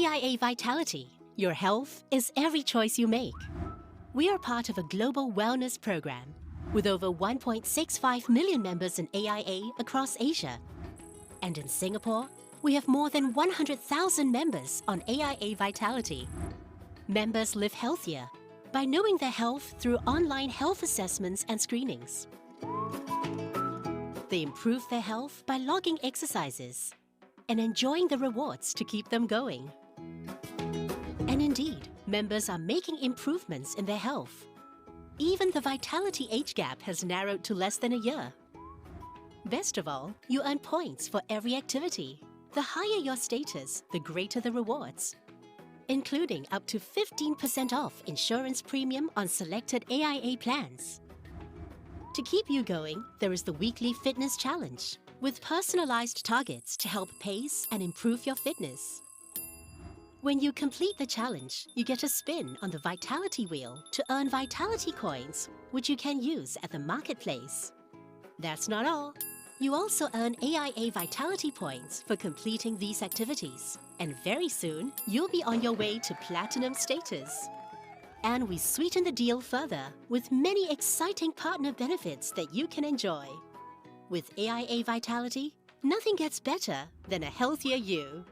AIA Vitality. Your health is every choice you make. We are part of a global wellness program with over 1.65 million members in AIA across Asia. And in Singapore, we have more than 100,000 members on AIA Vitality. Members live healthier by knowing their health through online health assessments and screenings. They improve their health by logging exercises and enjoying the rewards to keep them going. And indeed, members are making improvements in their health. Even the vitality age gap has narrowed to less than a year. Best of all, you earn points for every activity. The higher your status, the greater the rewards, including up to 15% off insurance premium on selected AIA plans. To keep you going, there is the weekly fitness challenge with personalized targets to help pace and improve your fitness. When you complete the challenge, you get a spin on the Vitality Wheel to earn Vitality Coins, which you can use at the marketplace. That's not all. You also earn AIA Vitality Points for completing these activities. And very soon, you'll be on your way to Platinum status. And we sweeten the deal further with many exciting partner benefits that you can enjoy. With AIA Vitality, nothing gets better than a healthier you.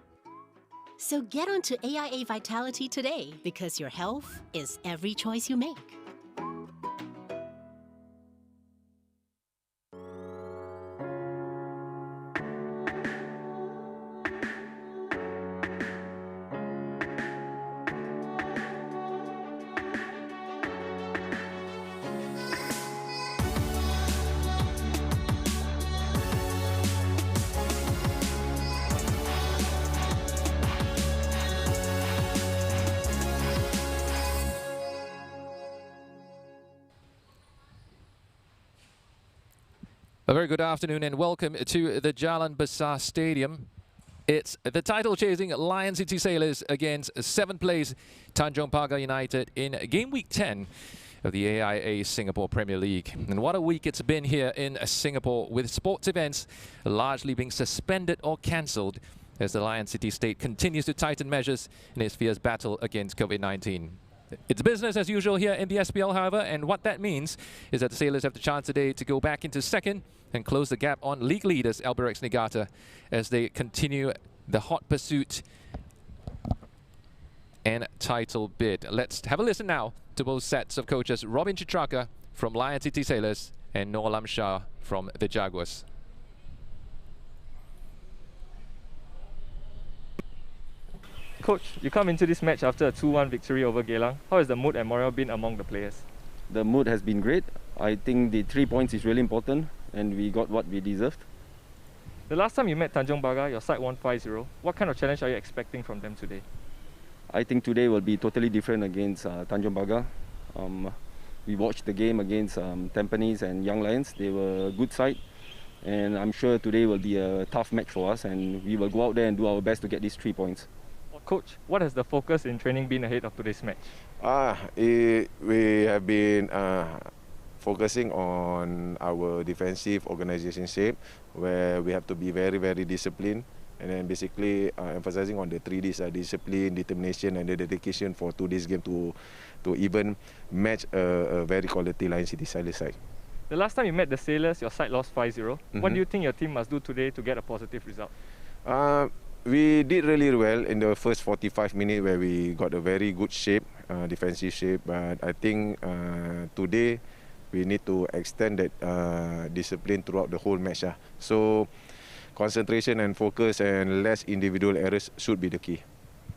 So get onto AIA Vitality today because your health is every choice you make. A very good afternoon and welcome to the Jalan Besar Stadium. It's the title-chasing Lion City Sailors against 7th place Tanjong Pagar United in game week 10 of the AIA Singapore Premier League. And what a week it's been here in Singapore, with sports events largely being suspended or cancelled as the Lion City state continues to tighten measures in its fierce battle against COVID-19. It's business as usual here in the SPL, however, and what that means is that the Sailors have the chance today to go back into second and close the gap on league leaders Albirex Niigata as they continue the hot pursuit and title bid. Let's have a listen now to both sets of coaches, Robin Chitraka from Lion City Sailors and Noor Alam Shah from the Jaguars. Coach, you come into this match after a 2-1 victory over Geylang. How has the mood and morale been among the players? The mood has been great. I think the 3 points is really important and we got what we deserved. The last time you met Tanjong Pagar, your side won 5-0. What kind of challenge are you expecting from them today? I think today will be totally different against Tanjong Pagar. We watched the game against Tampines and Young Lions. They were a good side and I'm sure today will be a tough match for us and we will go out there and do our best to get these 3 points. Coach, what has the focus in training been ahead of today's match? We have been focusing on our defensive organisation shape, where we have to be very, very disciplined, and then basically emphasizing on the 3 Ds: discipline, determination, and the dedication for today's game to even match a very quality Lion City Sailors side. The last time you met the Sailors, your side lost 5-0. What do you think your team must do today to get a positive result? We did really well in the first 45 minutes where we got a very good shape, defensive shape. But I think today we need to extend that discipline throughout the whole match. So concentration and focus and less individual errors should be the key.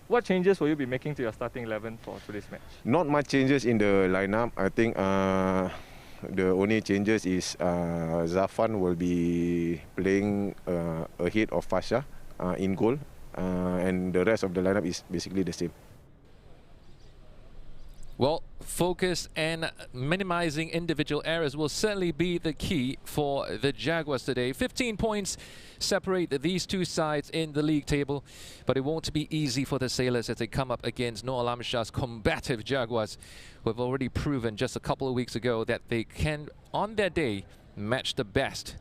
What changes will you be making to your starting 11 for today's match? Not much changes in the lineup. I think the only changes is Zafan will be playing ahead of Fasha in goal, and the rest of the lineup is basically the same. Well, focus and minimizing individual errors will certainly be the key for the Jaguars today. 15 points separate these two sides in the league table, but it won't be easy for the Sailors as they come up against Noor Alam Shah's combative Jaguars, who have already proven just a couple of weeks ago that they can, on their day, match the best.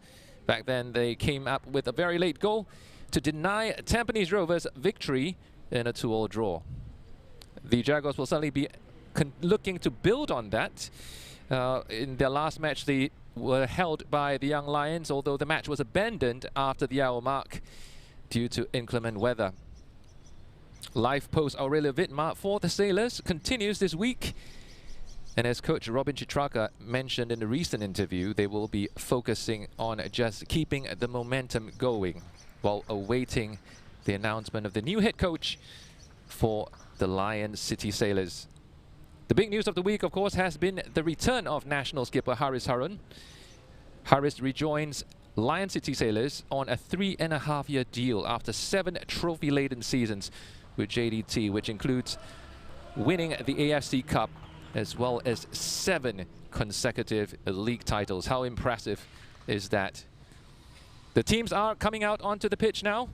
Back then, they came up with a very late goal to deny Tampines Rovers victory in a 2-all draw. The Jaguars will certainly be looking to build on that. In their last match, they were held by the Young Lions, although the match was abandoned after the hour mark due to inclement weather. Live post Aurelio Vidmar for the Sailors continues this week. And as coach Robin Chitraka mentioned in a recent interview, they will be focusing on just keeping the momentum going while awaiting the announcement of the new head coach for the Lion City Sailors. The big news of the week, of course, has been the return of national skipper Haris Harun. Haris rejoins Lion City Sailors on a 3.5-year deal after 7 trophy-laden seasons with JDT, which includes winning the AFC Cup as well as 7 consecutive league titles. How impressive is that? The teams are coming out onto the pitch now,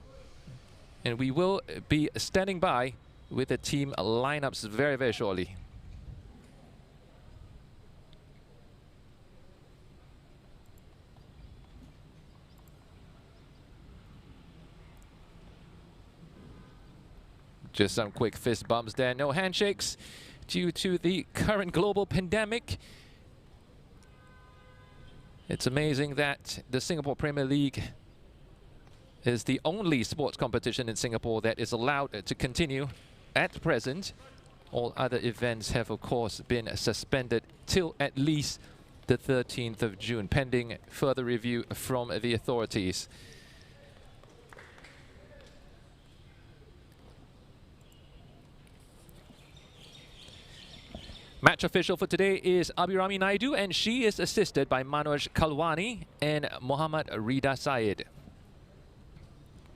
and we will be standing by with the team lineups very, very shortly. Just some quick fist bumps there, no handshakes due to the current global pandemic. It's amazing that the Singapore Premier League is the only sports competition in Singapore that is allowed to continue at present. All other events have, of course, been suspended till at least the 13th of June, pending further review from the authorities. Match official for today is Abhirami Naidu, and she is assisted by Manoj Kalwani and Muhammad Rida Syed.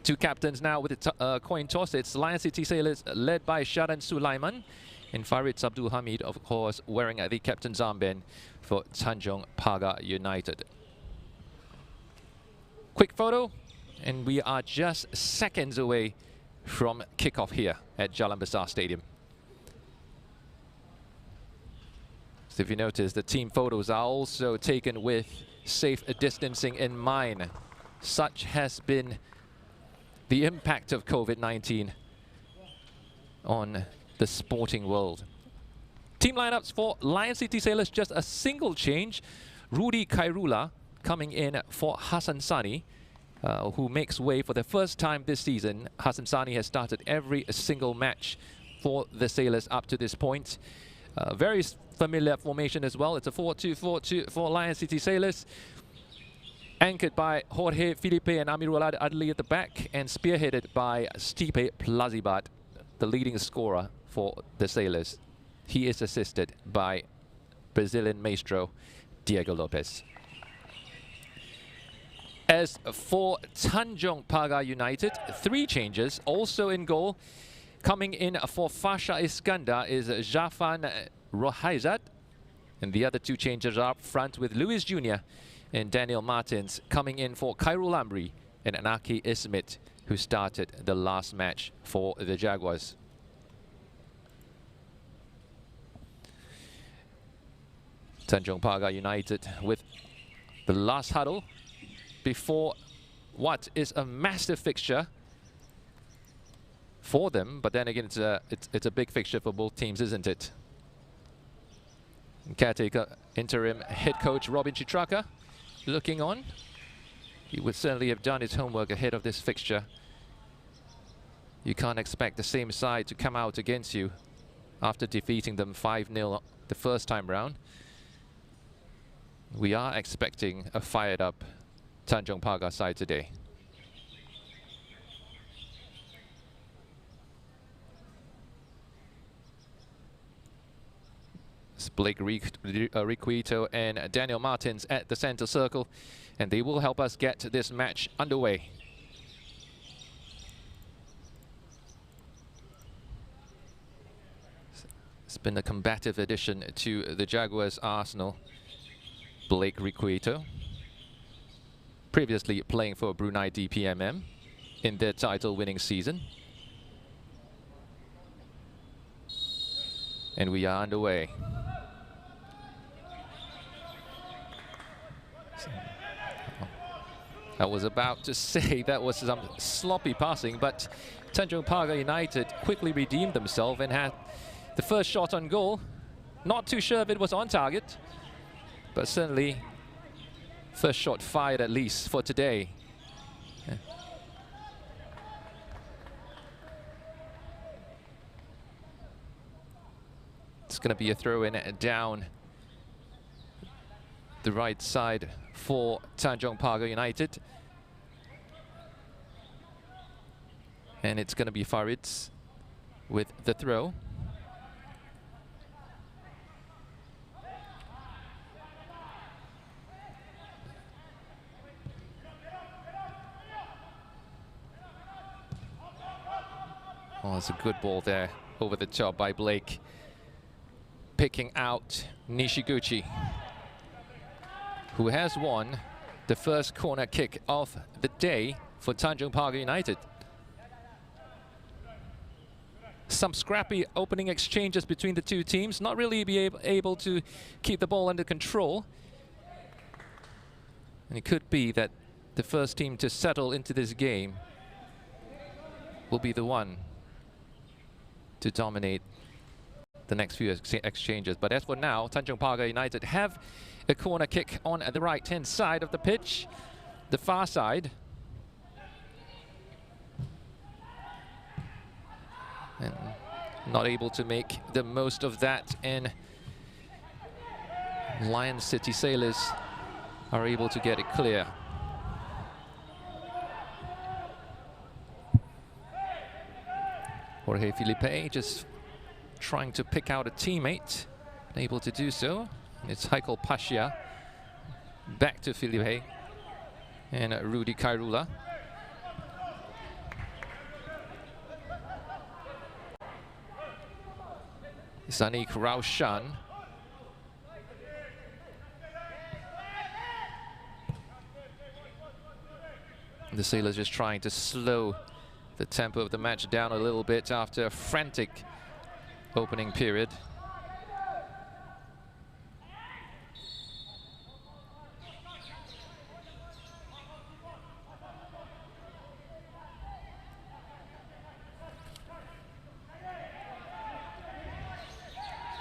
Two captains now with the coin toss. It's Lion City Sailors led by Sharan Sulaiman and Farid Abdul Hamid, of course, wearing the captain's armband for Tanjong Pagar United. Quick photo, and we are just seconds away from kickoff here at Jalan Besar Stadium. So if you notice, the team photos are also taken with safe distancing in mind. Such has been the impact of COVID-19 on the sporting world. Team lineups for Lion City Sailors, just a single change. Rudy Kairula coming in for Hassan Sani, who makes way for the first time this season. Hassan Sani has started every single match for the Sailors up to this point. Very familiar formation as well. It's a 4-2-4-2 for Lion City Sailors, anchored by Jorge Felipe and Amirul Adli at the back, and spearheaded by Stipe Plazibat, the leading scorer for the Sailors. He is assisted by Brazilian maestro Diego Lopez. As for Tanjong Pagar United, 3 changes, also in goal. Coming in for Fasha Iskandar is Jafan Rohaizat, and the other 2 changes are up front with Luis Jr. and Daniel Martins coming in for Khairul Amri and Anaki Ismit, who started the last match for the Jaguars. Tanjong Pagar United with the last huddle before what is a massive fixture for them, but then again, it's a big fixture for both teams, isn't it? Caretaker, interim head coach Robin Chitraka looking on. He would certainly have done his homework ahead of this fixture. You can't expect the same side to come out against you after defeating them 5-0 the first time round. We are expecting a fired up Tanjong Pagar side today. Blake Riquito and Daniel Martins at the center circle, and they will help us get this match underway. It's been a combative addition to the Jaguars' arsenal. Blake Riquito, previously playing for Brunei DPMM in their title-winning season. And we are underway. I was about to say that was some sloppy passing, but Tanjong Pagar United quickly redeemed themselves and had the first shot on goal. Not too sure if it was on target, but certainly first shot fired at least for today. Yeah. It's going to be a throw in down the right side for Tanjong Pagar United. And it's going to be Farid's with the throw. Oh, it's a good ball there over the top by Blake. Picking out Nishiguchi, who has won the first corner kick of the day for Tanjong Pagar United. Some scrappy opening exchanges between the two teams, not really able to keep the ball under control. And it could be that the first team to settle into this game will be the one to dominate the next few exchanges. But as for now, Tanjong Pagar United have a corner kick on the right-hand side of the pitch, the far side. And not able to make the most of that, and Lion City Sailors are able to get it clear. Jorge Felipe just trying to pick out a teammate, able to do so. And it's Haikal Pasha back to Felipe and Rudy Kairula. Zanik Raushan. The Sailors just trying to slow the tempo of the match down a little bit after a frantic opening period.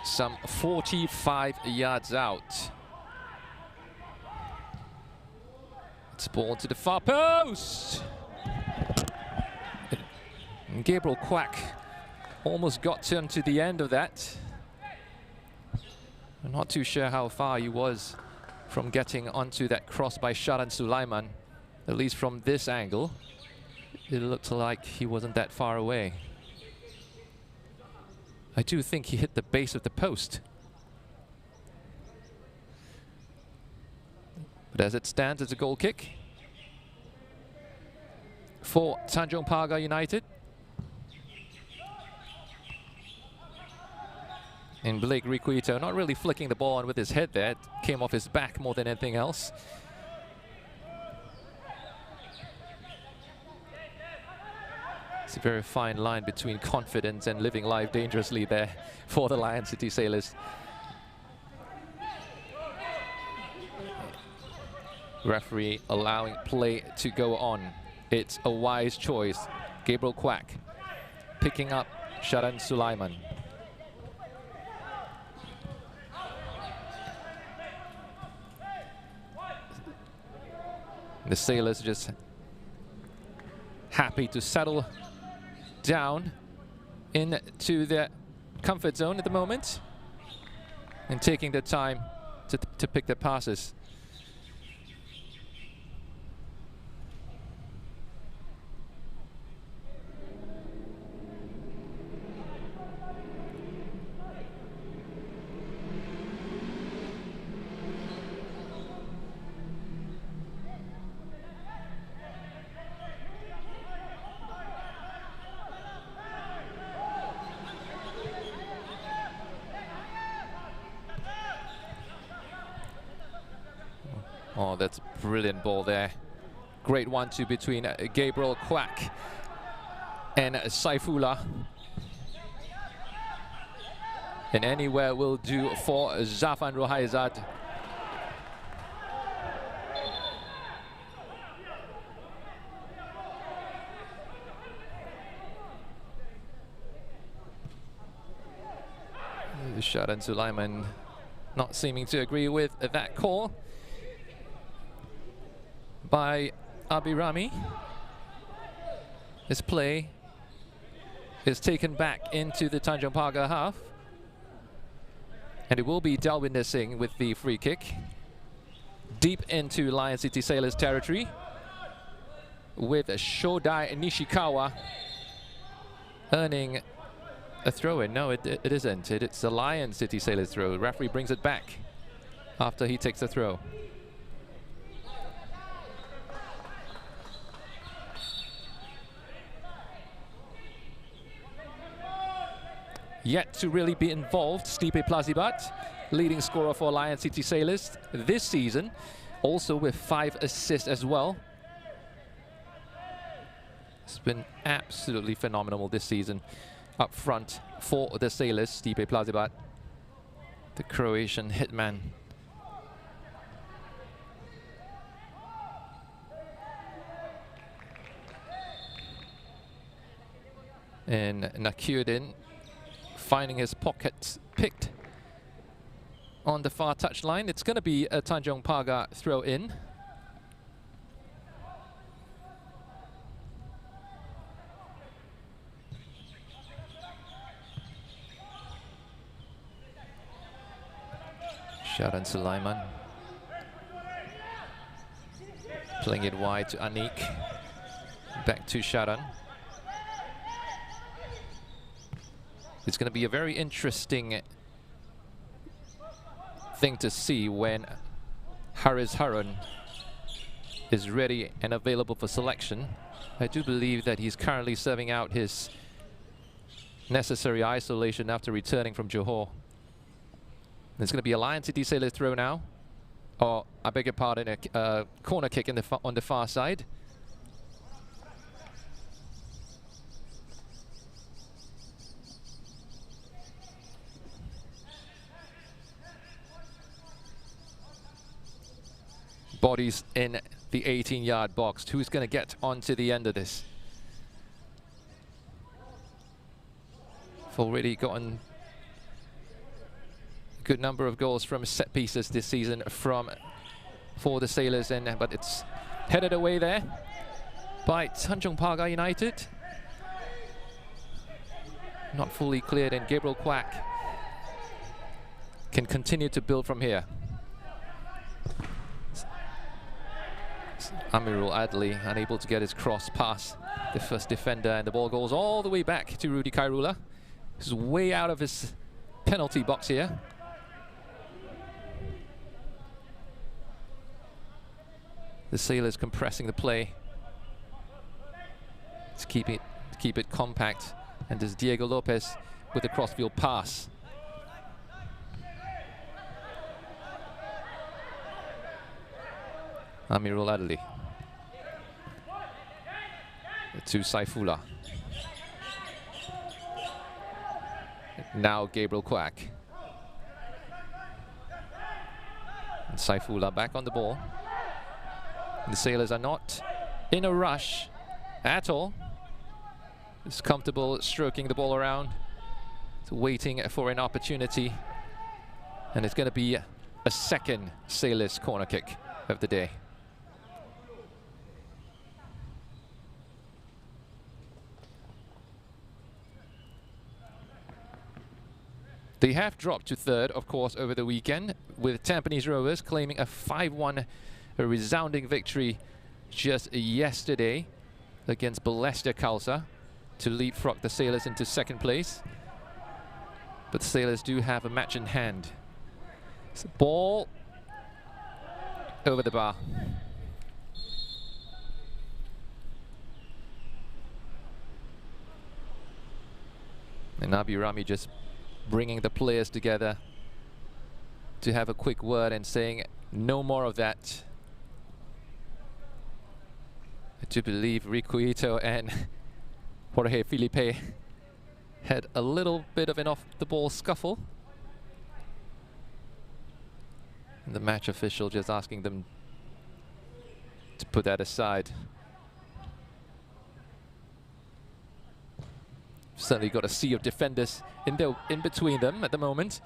Some 45 yards out. It's ball to the far post. And Gabriel Quack almost got turned to the end of that. I'm not too sure how far he was from getting onto that cross by Jalan Sulaiman. At least from this angle, it looked like he wasn't that far away. I do think he hit the base of the post. But as it stands, it's a goal kick for Tanjong Pagar United. And Blake Riquito not really flicking the ball on with his head there. It came off his back more than anything else. It's a very fine line between confidence and living life dangerously there for the Lion City Sailors. Referee allowing play to go on. It's a wise choice. Gabriel Quack picking up Jalan Sulaiman. The Sailors just happy to settle down into their comfort zone at the moment and taking their time to pick their passes. Oh, that's a brilliant ball there. Great 1-2 between Gabriel Quack and Saifullah. And anywhere will do for Zafan Rohaizad. Jalan Sulaiman not seeming to agree with that call by Abirami. His play is taken back into the Tanjong Pagar half. And it will be Dalwinder Singh with the free kick. Deep into Lion City Sailors territory with Shodai Nishikawa earning a throw-in. No, it isn't. It's the Lion City Sailors throw. The referee brings it back after he takes the throw. Yet to really be involved, Stipe Plazibat, leading scorer for Lion City Sailors this season, also with 5 assists as well. It's been absolutely phenomenal this season up front for the Sailors. Stipe Plazibat, the Croatian hitman. And Nakiuddin finding his pockets picked on the far touchline. It's going to be a Tanjong Pagar throw in. Jalan Sulaiman playing it wide to Anik. Back to Sharan. It's going to be a very interesting thing to see when Haris Harun is ready and available for selection. I do believe that he's currently serving out his necessary isolation after returning from Johor. There's going to be a Lion City Sailor throw now. Or, I beg your pardon, a corner kick in on the far side. Bodies in the 18-yard box. Who's going to get onto the end of this? I've already gotten a good number of goals from set pieces this season for the Sailors, but it's headed away there by Tanjong Pagar United. Not fully cleared, and Gabriel Quack can continue to build from here. Amirul Adli unable to get his cross past the first defender, and the ball goes all the way back to Rudy Kairula. He's way out of his penalty box here. The Sailors compressing the play to keep it compact, and there's Diego Lopez with the crossfield pass. Amirul Adli to Saifullah. Now Gabriel Quack. And Saifullah back on the ball. The Sailors are not in a rush at all. It's comfortable stroking the ball around, waiting for an opportunity. And it's going to be a second Sailors corner kick of the day. They have dropped to third, of course, over the weekend, with Tampines Rovers claiming a 5-1 resounding victory just yesterday against Balestier Khalsa to leapfrog the Sailors into second place. But the Sailors do have a match in hand. It's a ball over the bar. And Nabi Rami just bringing the players together to have a quick word and saying no more of that. I do believe Ricuito and Jorge Felipe had a little bit of an off-the-ball scuffle. And the match official just asking them to put that aside. Certainly got a sea of defenders in between them at the moment.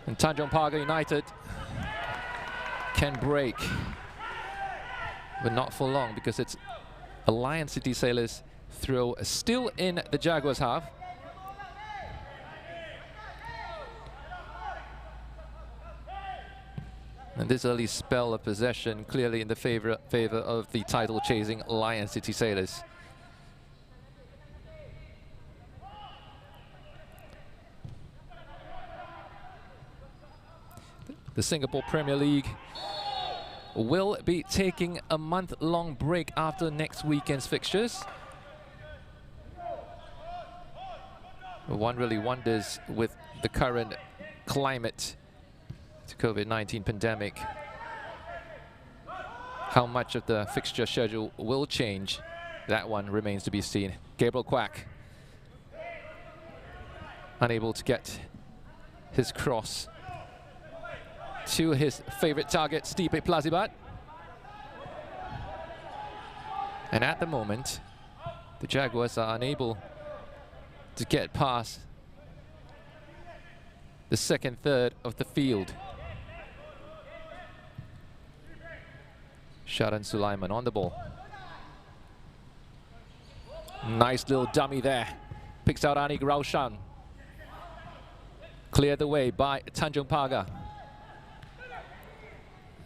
And Tanjong Pagar United can break, but not for long, because it's Lion City Sailors throw still in the Jaguars' half. And this early spell of possession clearly in the favor of the title-chasing Lion City Sailors. The Singapore Premier League will be taking a month-long break after next weekend's fixtures. One really wonders, with the current climate to COVID-19 pandemic, how much of the fixture schedule will change. That one remains to be seen. Gabriel Quack unable to get his cross to his favorite target, Stipe Plazibat. And at the moment, the Jaguars are unable to get past the second third of the field. Sharan Sulaiman on the ball. Nice little dummy there. Picks out Anik Raushan. Cleared the way by Tanjong Pagar.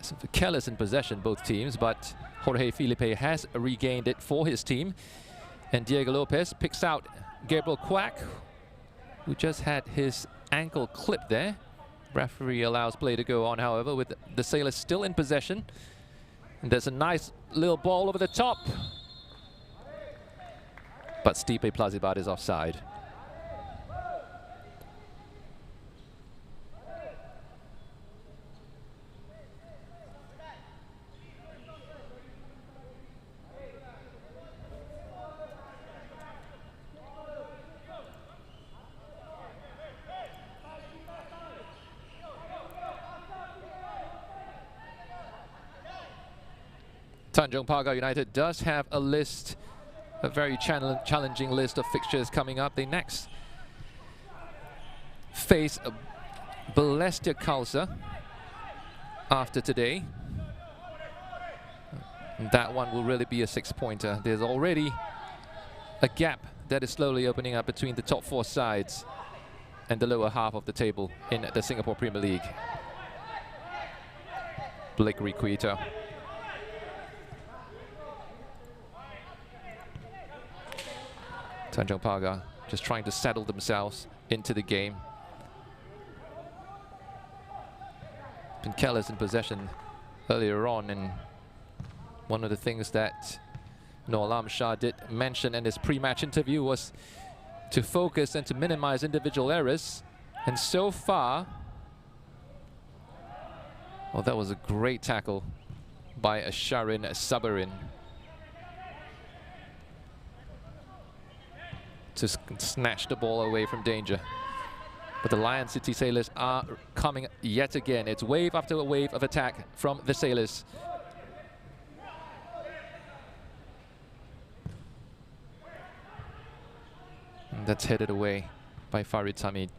So careless in possession, both teams, but Jorge Felipe has regained it for his team. And Diego Lopez picks out Gabriel Quack, who just had his ankle clipped there. Referee allows play to go on, however, with the Sailors still in possession. And there's a nice little ball over the top. But Stipe Plazibat is offside. Tanjong Pagar United does have a list, a very challenging list of fixtures coming up. They next face Balestier Khalsa after today. And that one will really be a six-pointer. There's already a gap that is slowly opening up between the top four sides and the lower half of the table in the Singapore Premier League. Blake Requito. Tanjong Pagar just trying to settle themselves into the game. Been careless in possession earlier on, and one of the things that Noor Alam Shah did mention in his pre-match interview was to focus and to minimize individual errors. And so far, well, that was a great tackle by Sharin Sabarin to snatch the ball away from danger. But the Lion City Sailors are coming yet again. It's wave after a wave of attack from the Sailors. And that's headed away by Farid Tamid.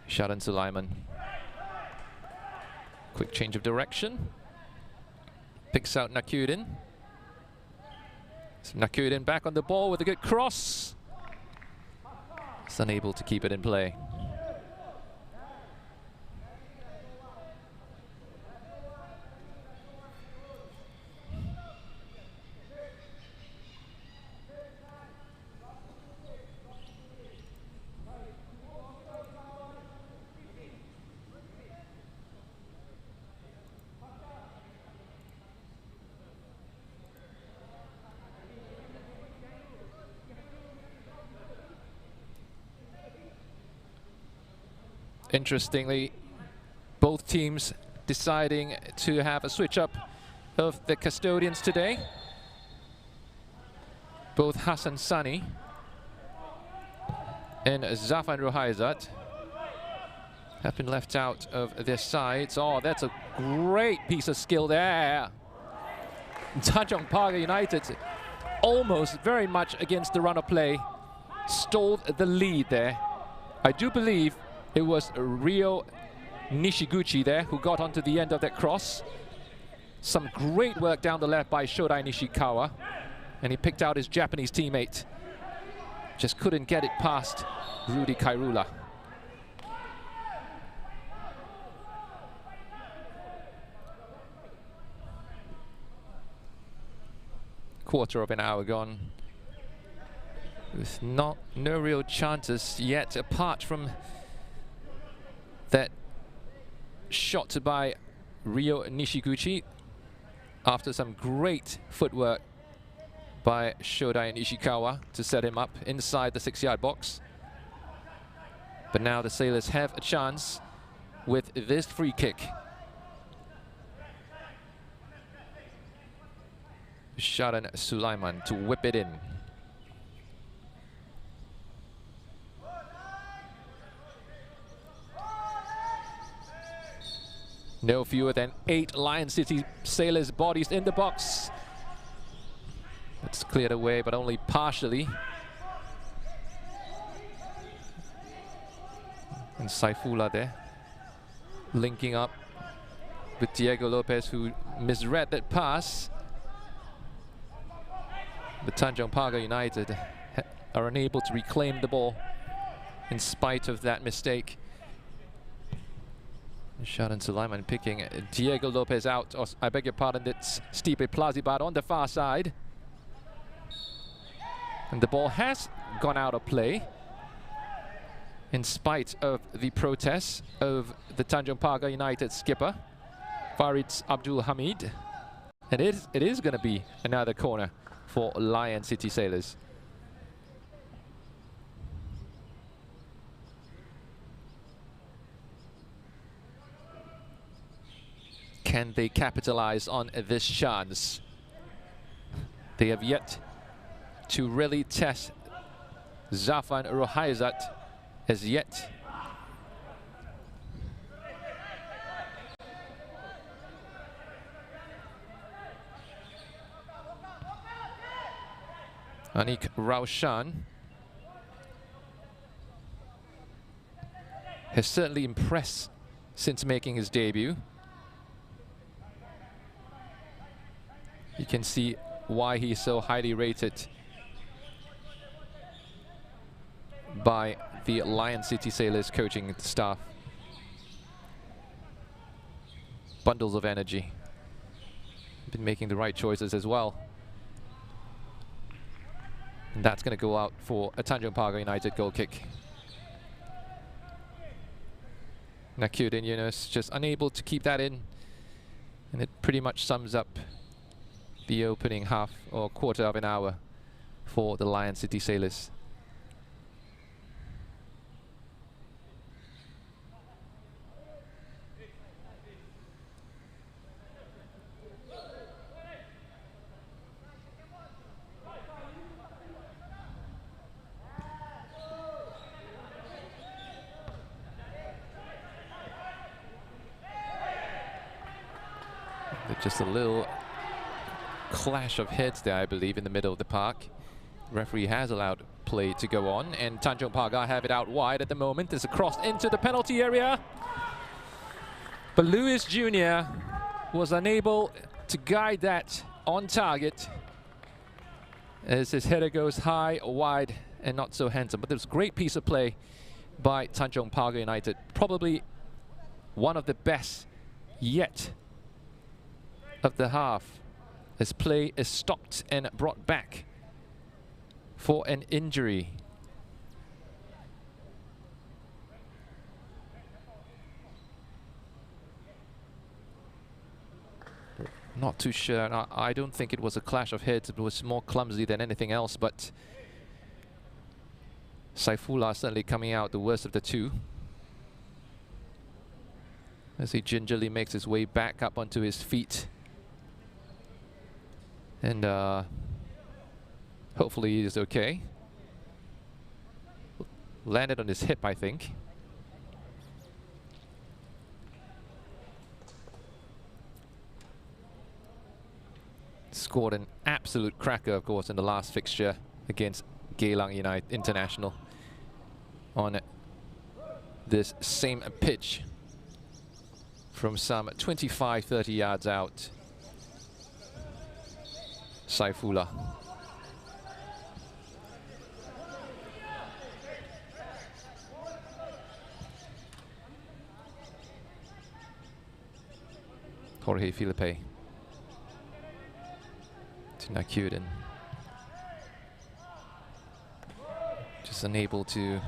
Sharan Sulaiman. Quick change of direction. Picks out Nakudin. So Nakudin back on the ball with a good cross. He's unable to keep it in play. Interestingly, both teams deciding to have a switch up of the custodians today. Both Hassan Sani and Zafan Rohaizat have been left out of their sides. Oh, that's a great piece of skill there. Tanjong Pagar United almost very much against the run of play, stole the lead there. I do believe it was Ryo Nishiguchi there who got onto the end of that cross. Some great work down the left by Shodai Nishikawa, and he picked out his Japanese teammate. Just couldn't get it past Rudy Kairula. Quarter of an hour gone, with no real chances yet, apart from that shot by Ryo Nishiguchi after some great footwork by Shodai Nishikawa to set him up inside the 6-yard box. But now the Sailors have a chance with this free kick. Sharan Sulaiman to whip it in. No fewer than 8 Lion City Sailors bodies in the box. It's cleared away, but only partially. And Saifullah there, linking up with Diego Lopez, who misread that pass. But Tanjong Pagar United are unable to reclaim the ball in spite of that mistake. Sharan Sulaiman picking Diego Lopez out. Or, I beg your pardon, it's Stipe Plazibat on the far side. And the ball has gone out of play in spite of the protests of the Tanjong Pagar United skipper, Farid Abdul Hamid. And it is going to be another corner for Lion City Sailors. Can they capitalize on this chance? They have yet to really test Zafan Rohaizat as yet. Anik Raushan has certainly impressed since making his debut. You can see why he's so highly rated by the Lion City Sailors coaching staff. Bundles of energy. Been making the right choices as well. And that's going to go out for a Tanjong Pagar United goal kick. Nakyudin Yunus just unable to keep that in. And it pretty much sums up the opening half or quarter of an hour for the Lion City Sailors. Just a little clash of heads there, I believe, in the middle of the park. Referee has allowed play to go on, and Tanjong Pagar have it out wide at the moment. There's a cross into the penalty area. But Lewis Jr. was unable to guide that on target as his header goes high, wide, and not so handsome. But there's a great piece of play by Tanjong Pagar United. Probably one of the best yet of the half, as play is stopped and brought back for an injury. Not too sure. I don't think it was a clash of heads. It was more clumsy than anything else, but Saifullah certainly coming out the worst of the two, as he gingerly makes his way back up onto his feet. And hopefully he is okay. Landed on his hip, I think. Scored an absolute cracker, of course, in the last fixture against Geylang United International on this same pitch from some 25-30 yards out. Saifullah. Jorge Filipe to Nakuden. Just unable to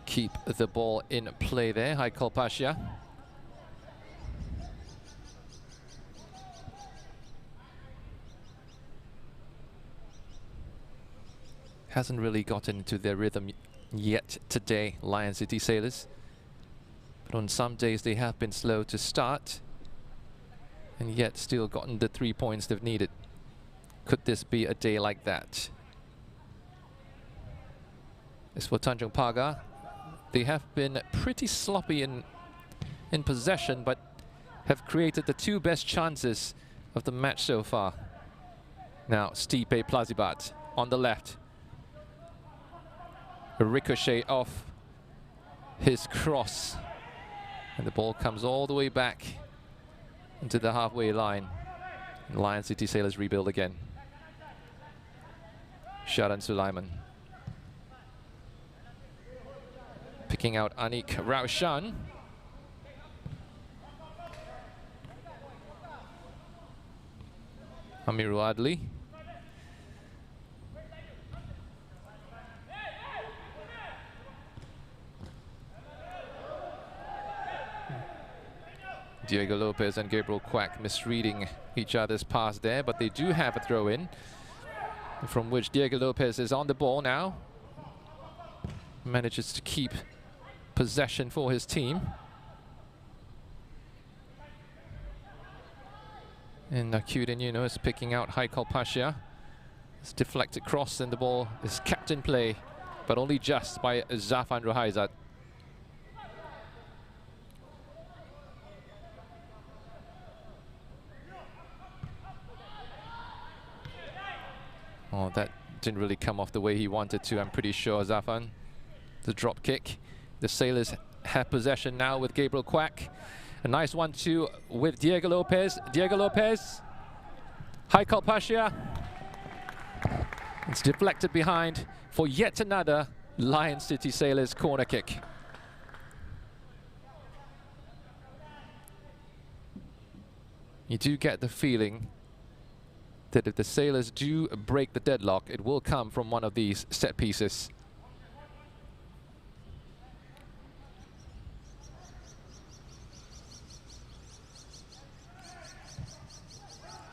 keep the ball in play there. Haikal Pasha. Hasn't really gotten into their rhythm yet today, Lion City Sailors. But on some days they have been slow to start, and yet still gotten the 3 points they've needed. Could this be a day like that? As for Tanjong Pagar, they have been pretty sloppy in possession, but have created the 2 best chances of the match so far. Now Stipe Plazibat on the left. A ricochet off his cross, and the ball comes all the way back into the halfway line. Lion City Sailors rebuild again. Sharan Sulaiman picking out Anik Raushan. Amirul Adli. Diego Lopez and Gabriel Quack misreading each other's pass there, but they do have a throw in, from which Diego Lopez is on the ball now. Manages to keep possession for his team. And Nakuden Yunus picking out Haikal Pasha. It's deflected cross and the ball is kept in play, but only just by Zafan Ruhaizat. Oh, that didn't really come off the way he wanted to, I'm pretty sure, Zafan. The drop kick. The Sailors have possession now with Gabriel Quack. A nice 1-2 with Diego Lopez. Diego Lopez. Haikal Pasha. It's deflected behind for yet another Lion City Sailors corner kick. You do get the feeling that if the Sailors do break the deadlock, it will come from one of these set pieces.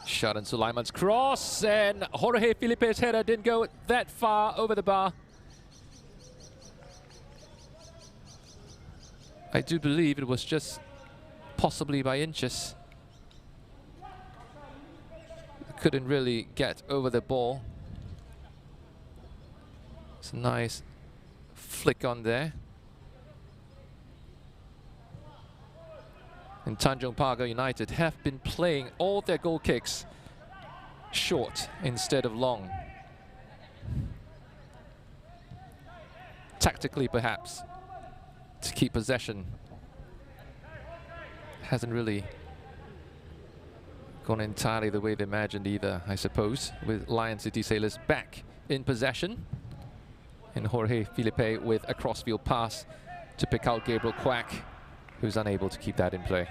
Sharan Sulaiman's cross, and Jorge Filipe's header didn't go that far over the bar. I do believe it was just possibly by inches. Couldn't really get over the ball. It's a nice flick on there. And Tanjong Pagar United have been playing all their goal kicks short instead of long. Tactically, perhaps, to keep possession. Hasn't really gone entirely the way they imagined either, I suppose, with Lion City Sailors back in possession. And Jorge Filipe with a crossfield pass to pick out Gabriel Quack, who's unable to keep that in play.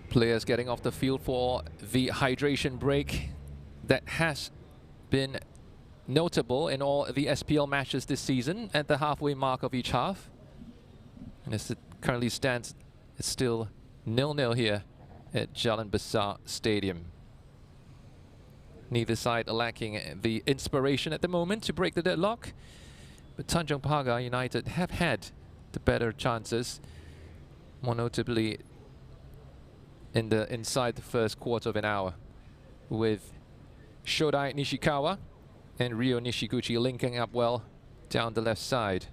Players getting off the field for the hydration break that has been notable in all the SPL matches this season at the halfway mark of each half. And as it currently stands, it's still 0-0 here at Jalan Besar Stadium. Neither side lacking the inspiration at the moment to break the deadlock. But Tanjong Pagar United have had the better chances, more notably inside the first quarter of an hour, with Shodai Nishikawa and Ryo Nishiguchi linking up well down the left side.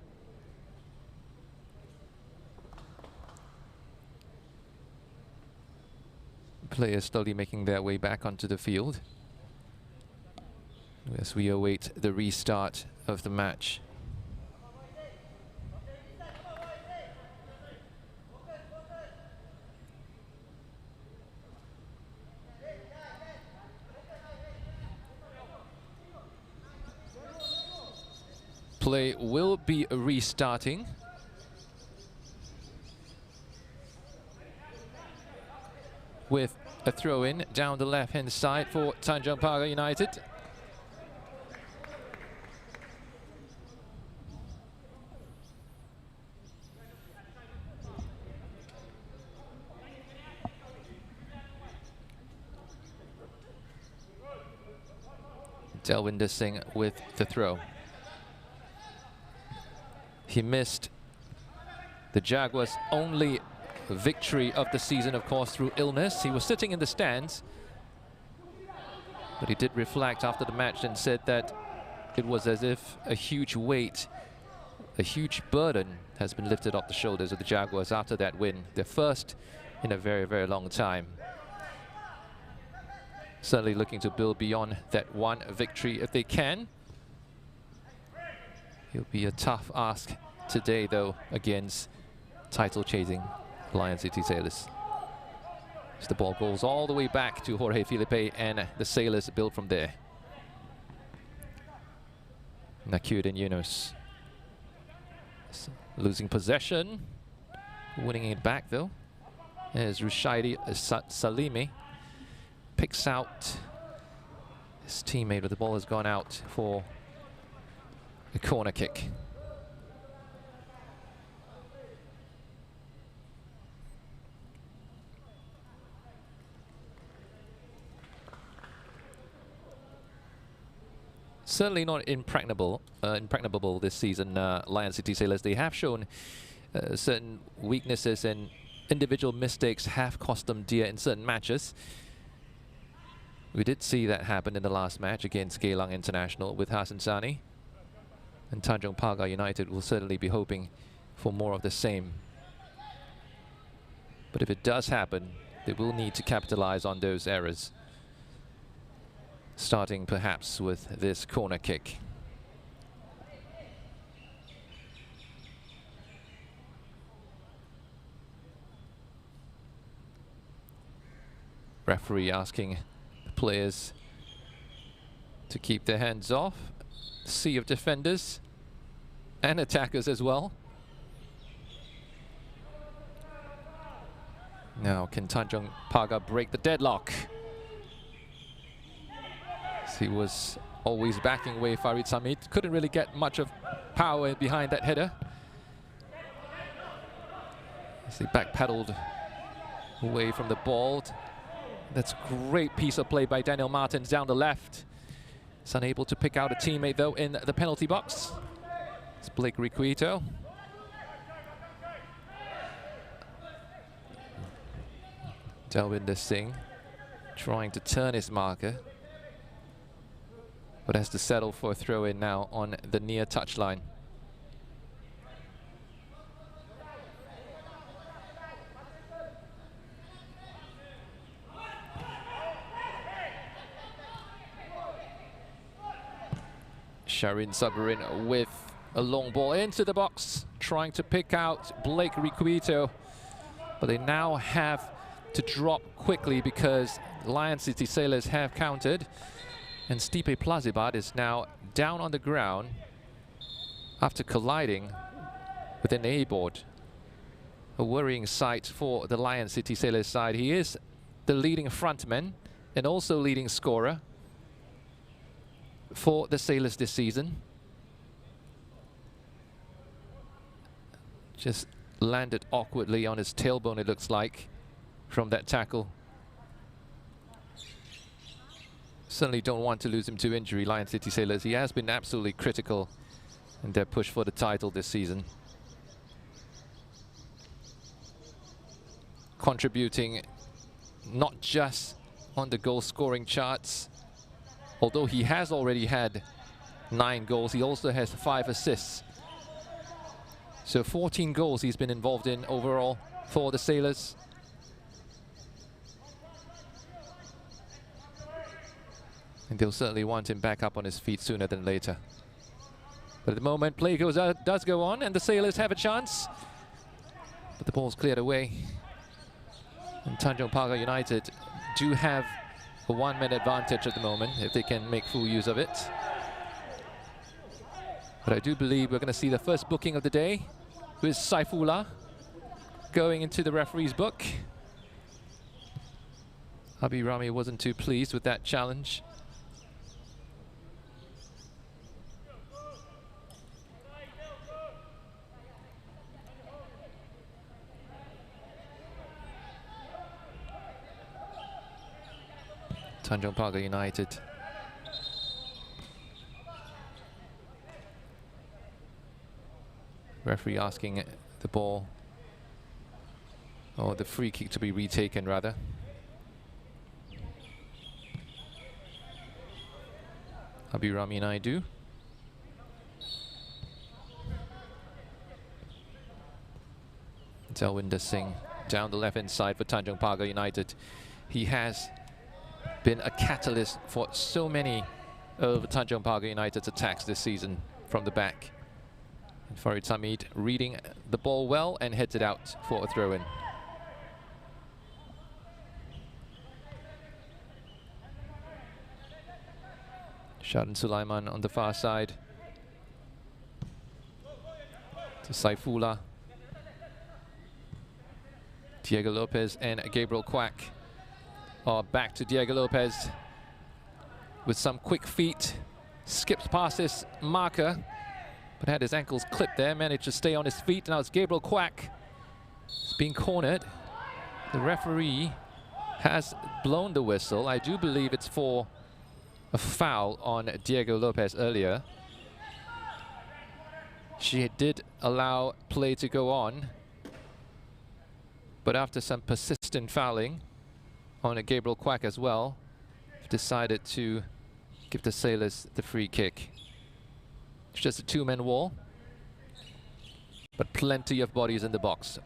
Players slowly making their way back onto the field as we await the restart of the match. Play will be restarting. With a throw-in down the left-hand side for Tanjong Pagar United. Delwinder Singh with the throw. He missed the Jaguars' only victory of the season, of course, through illness. He was sitting in the stands, but he did reflect after the match and said that it was as if a huge weight, a huge burden has been lifted off the shoulders of the Jaguars after that win, their first in a very, very long time. Certainly looking to build beyond that one victory if they can. It'll be a tough ask today, though, against title-chasing Lion City Sailors. As the ball goes all the way back to Jorge Filipe, and the Sailors build from there. Nakyuddin Yunus losing possession, winning it back though, as Rushaidi Salimi picks out his teammate, but the ball has gone out for a corner kick. Certainly not impregnable this season, Lion City Sailors. They have shown certain weaknesses, and individual mistakes have cost them dear in certain matches. We did see that happen in the last match against Geylang International with Hasan Sani. And Tanjong Pagar United will certainly be hoping for more of the same. But if it does happen, they will need to capitalize on those errors, starting perhaps with this corner kick. Referee asking the players to keep their hands off. Sea of defenders and attackers as well. Now can Tanjong Pagar break the deadlock? He was always backing away Farid Samit. Couldn't really get much of power behind that header. As he backpedaled away from the ball. That's a great piece of play by Daniel Martins down the left. He's unable to pick out a teammate though in the penalty box. It's Blake Requito. Delwinder Singh trying to turn his marker, but has to settle for a throw-in now on the near touchline. Sharin Sabarin with a long ball into the box, trying to pick out Blake Requito, but they now have to drop quickly because Lion City Sailors have countered. And Stipe Plazibat is now down on the ground after colliding with an A-board. A worrying sight for the Lion City Sailors side. He is the leading frontman and also leading scorer for the Sailors this season. Just landed awkwardly on his tailbone, it looks like, from that tackle. Certainly don't want to lose him to injury, Lion City Sailors. He has been absolutely critical in their push for the title this season. Contributing not just on the goal scoring charts, although he has already had 9 goals, he also has 5 assists. So 14 goals he's been involved in overall for the Sailors. And they'll certainly want him back up on his feet sooner than later. But at the moment, play does go on, and the Sailors have a chance. But the ball's cleared away. And Tanjong Pagar United do have a 1-man advantage at the moment, if they can make full use of it. But I do believe we're going to see the first booking of the day with Saifullah going into the referee's book. Abi Rami wasn't too pleased with that challenge. Tanjong Pagar United. Referee asking the ball, or the free kick, to be retaken rather. Abhirami Naidu. Delwinder Singh down the left-hand side for Tanjong Pagar United. He has been a catalyst for so many of Tanjong Pagar United's attacks this season from the back. And Farid Hamid reading the ball well and heads it out for a throw-in. Sharan Sulaiman on the far side to Saifullah. Diego Lopez and Gabriel Quack are back to Diego Lopez with some quick feet. Skips past his marker, but had his ankles clipped there, managed to stay on his feet. Now it's Gabriel Quack. He's being cornered. The referee has blown the whistle. I do believe it's for a foul on Diego Lopez earlier. She did allow play to go on, but after some persistent fouling on a Gabriel Quack as well, decided to give the Sailors the free kick. It's just a 2-man wall, but plenty of bodies in the box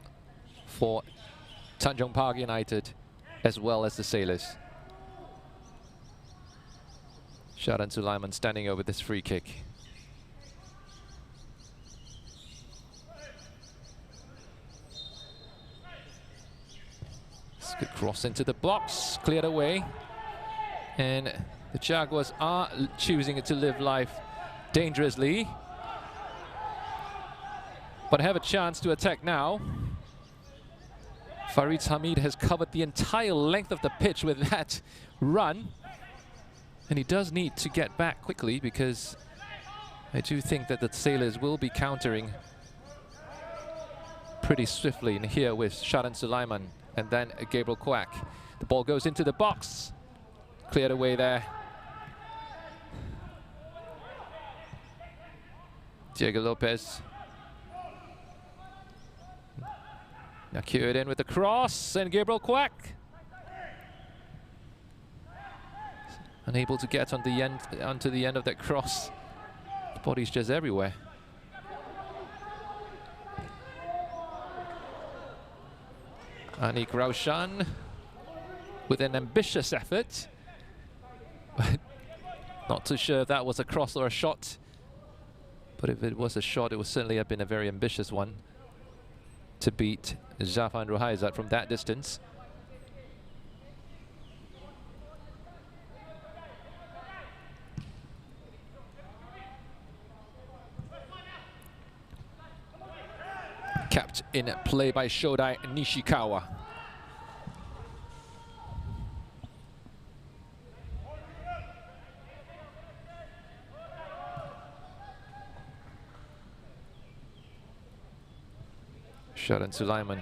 for Tanjong Pagar United as well as the Sailors. Sharan Sulaiman standing over this free kick. Good cross into the box, cleared away, and the Jaguars are choosing to live life dangerously, but have a chance to attack now. Farid Hamid has covered the entire length of the pitch with that run, and he does need to get back quickly, because I do think that the Sailors will be countering pretty swiftly in here with Sharan Sulaiman and then Gabriel Quack. The ball goes into the box. Cleared away there. Diego Lopez. Now cued in with the cross, and Gabriel Quack unable to get on the end, onto the end of that cross. The body's just everywhere. Anik Raushan with an ambitious effort, but not too sure if that was a cross or a shot. But if it was a shot, it would certainly have been a very ambitious one to beat Zafan Ruhaizat from that distance. Kept in play by Shodai Nishikawa. Sharan Sulaiman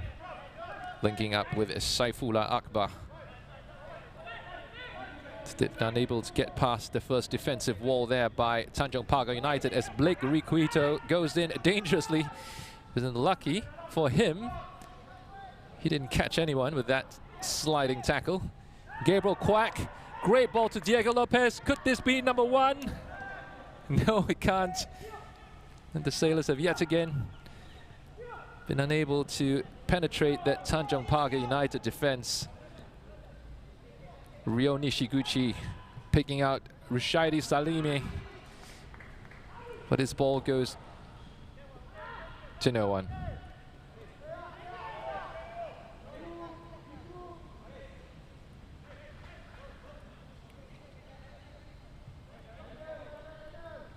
linking up with Saifullah Akbar. Still unable to get past the first defensive wall there by Tanjong Pagar United as Blake Riquito goes in dangerously. Isn't lucky for him. He didn't catch anyone with that sliding tackle. Gabriel Quack, great ball to Diego Lopez. Could this be number 1? No, it can't. And the Sailors have yet again been unable to penetrate that Tanjong Pagar United defense. Ryo Nishiguchi picking out Rushaidi Salimi, but his ball goes to no one.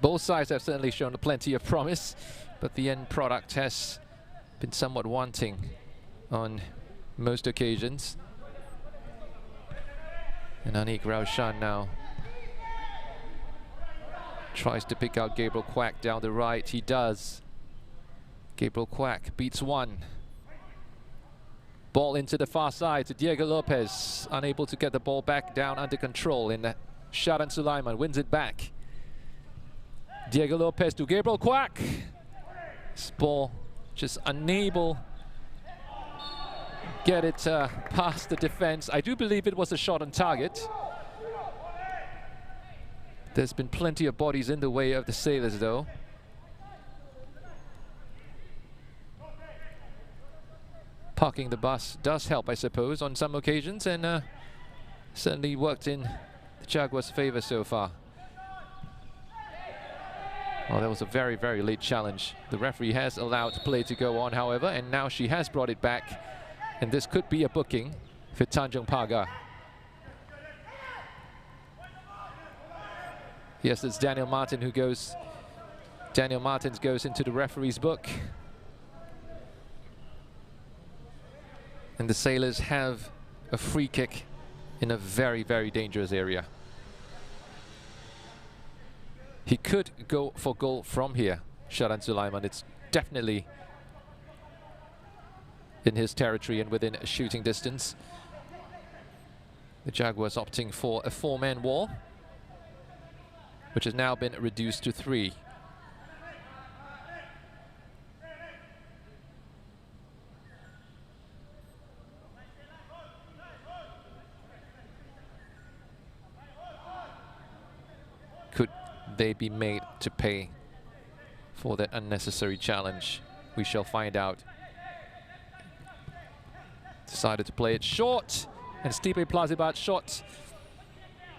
Both sides have certainly shown plenty of promise, but the end product has been somewhat wanting on most occasions. And Anik Raushan now tries to pick out Gabriel Quack down the right. He does. Gabriel Quack beats one. Ball into the far side to Diego Lopez. Unable to get the ball back down under control. And Sharan Sulaiman wins it back. Diego Lopez to Gabriel Quack. This ball just unable get it past the defense. I do believe it was a shot on target. There's been plenty of bodies in the way of the Sailors though. Parking the bus does help, I suppose, on some occasions, and certainly worked in the Jaguars' favor so far. Oh, that was a very, very late challenge. The referee has allowed play to go on, however, and now she has brought it back. And this could be a booking for Tanjong Pagar. Yes, it's Daniel Martin who goes. Daniel Martins goes into the referee's book. And the Sailors have a free kick in a very, very dangerous area. He could go for goal from here, Sharan Sulaiman. It's definitely in his territory and within shooting distance. The Jaguars opting for a 4-man wall, which has now been reduced to 3. Could they be made to pay for that unnecessary challenge? We shall find out. Decided to play it short, and Stipe Plazibat shot,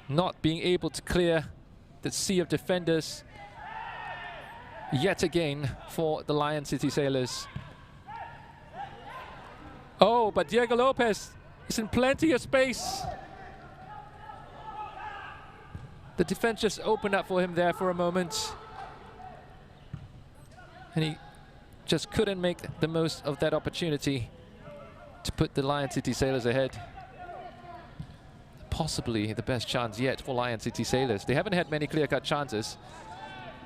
not being able to clear the sea of defenders yet again for the Lion City Sailors. Oh, but Diego Lopez is in plenty of space. The defense just opened up for him there for a moment, and he just couldn't make the most of that opportunity to put the Lion City Sailors ahead. Possibly the best chance yet for Lion City Sailors. They haven't had many clear-cut chances.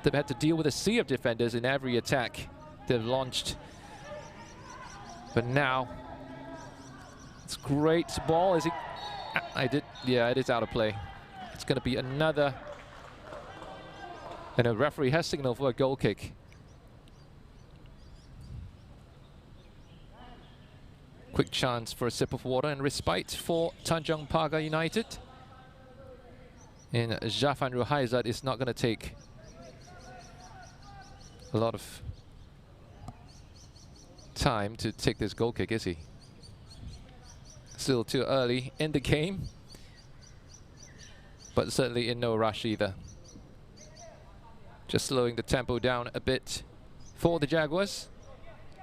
They've had to deal with a sea of defenders in every attack they've launched. But now, it's great ball. Is it? Yeah, it is out of play. It's going to be another. And a referee has signaled for a goal kick. Quick chance for a sip of water and respite for Tanjong Pagar United. And Jafan Ruhaizat is not going to take a lot of time to take this goal kick, is he? Still too early in the game, but certainly in no rush either. Just slowing the tempo down a bit for the Jaguars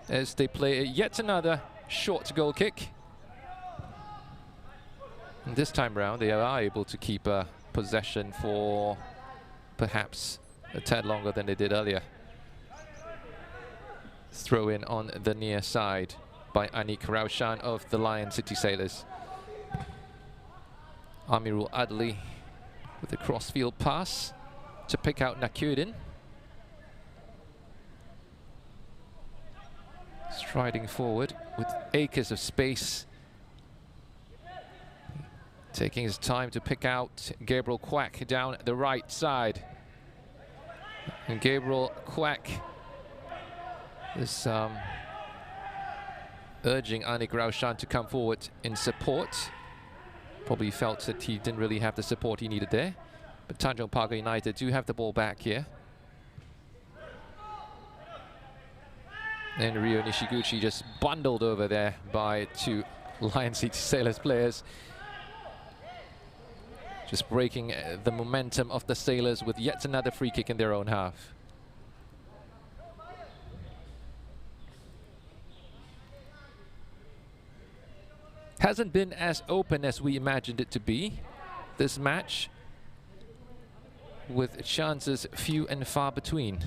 as they play yet another short goal kick. And this time round, they are able to keep possession for perhaps a tad longer than they did earlier. Throw in on the near side by Anik Raushan of the Lion City Sailors. Amirul Adli with a crossfield pass to pick out Nakyudin. Striding forward with acres of space. Taking his time to pick out Gabriel Quack down the right side. And Gabriel Quack is urging Anik Raushan to come forward in support. Probably felt that he didn't really have the support he needed there. But Tanjong Pagar United do have the ball back here. And Ryo Nishiguchi just bundled over there by two Lion City Sailors players. Just breaking the momentum of the Sailors with yet another free kick in their own half. Hasn't been as open as we imagined it to be, this match, with chances few and far between.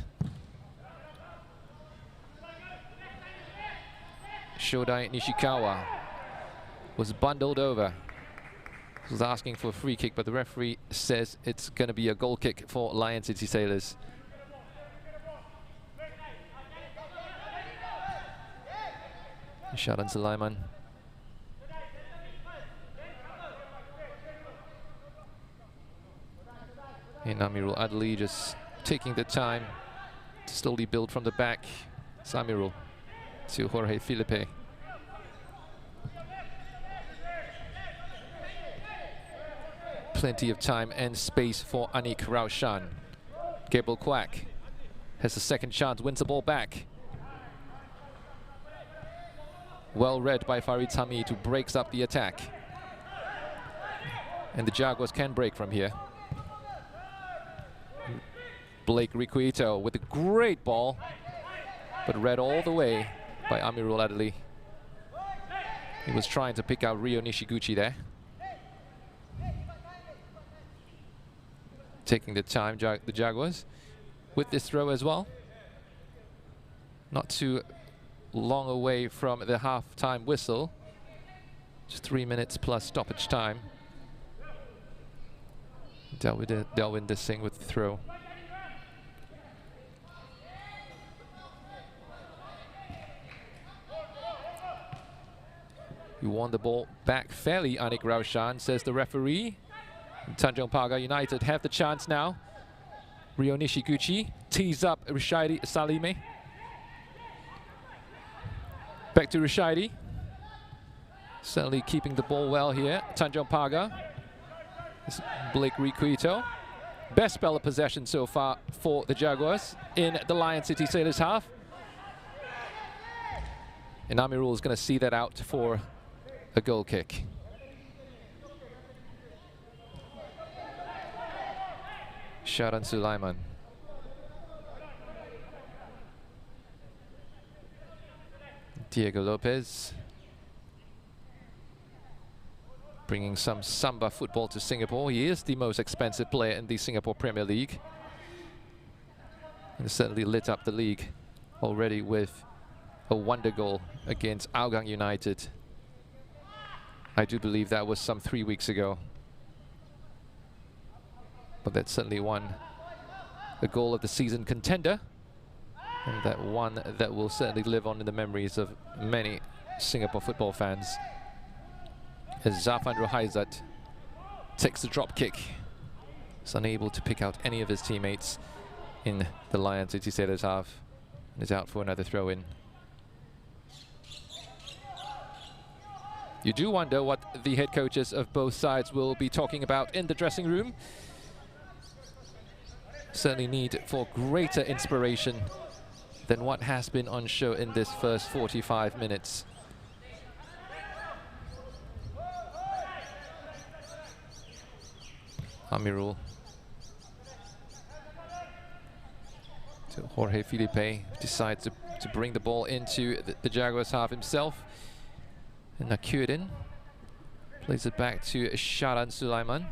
Shodai Nishikawa was bundled over. Was asking for a free kick, but the referee says it's going to be a goal kick for Lion City Sailors. Jalan Sulaiman. And Amirul Adli just taking the time to slowly build from the back. Samirul to Jorge Filipe. Plenty of time and space for Anik Raushan. Gabriel Quack has a second chance, wins the ball back. Well read by Farid Hamid, who breaks up the attack. And the Jaguars can break from here. Blake Riquito with a great ball, but read all the way by Amirul Adli. He was trying to pick out Ryo Nishiguchi there. Taking the time, the Jaguars, with this throw as well. Not too long away from the half-time whistle. Just 3 minutes plus stoppage time. Delwinder Singh with the throw. You won the ball back fairly, Anik Raushan, says the referee. Tanjong Pagar United have the chance now. Ryo Nishiguchi tees up Rishaidi Salime. Back to Rishaidi. Certainly keeping the ball well here. Tanjong Pagar. It's Blake Riquito. Best spell of possession so far for the Jaguars in the Lion City Sailors half. And Amirul is going to see that out for a goal kick. Sharan Sulaiman. Diego Lopez. Bringing some Samba football to Singapore. He is the most expensive player in the Singapore Premier League. And certainly lit up the league already with a wonder goal against Hougang United. I do believe that was some 3 weeks ago. But that's certainly a goal of the season contender. And that one that will certainly live on in the memories of many Singapore football fans. As Zafan Rohaizat takes the drop kick. Is unable to pick out any of his teammates in the Lion City Sailors half. And is out for another throw-in. You do wonder what the head coaches of both sides will be talking about in the dressing room. Certainly need for greater inspiration than what has been on show in this first 45 minutes. Amirul to Jorge Filipe, decides to bring the ball into the Jaguars half himself. And Nakurin plays it back to Sharan Sulaiman.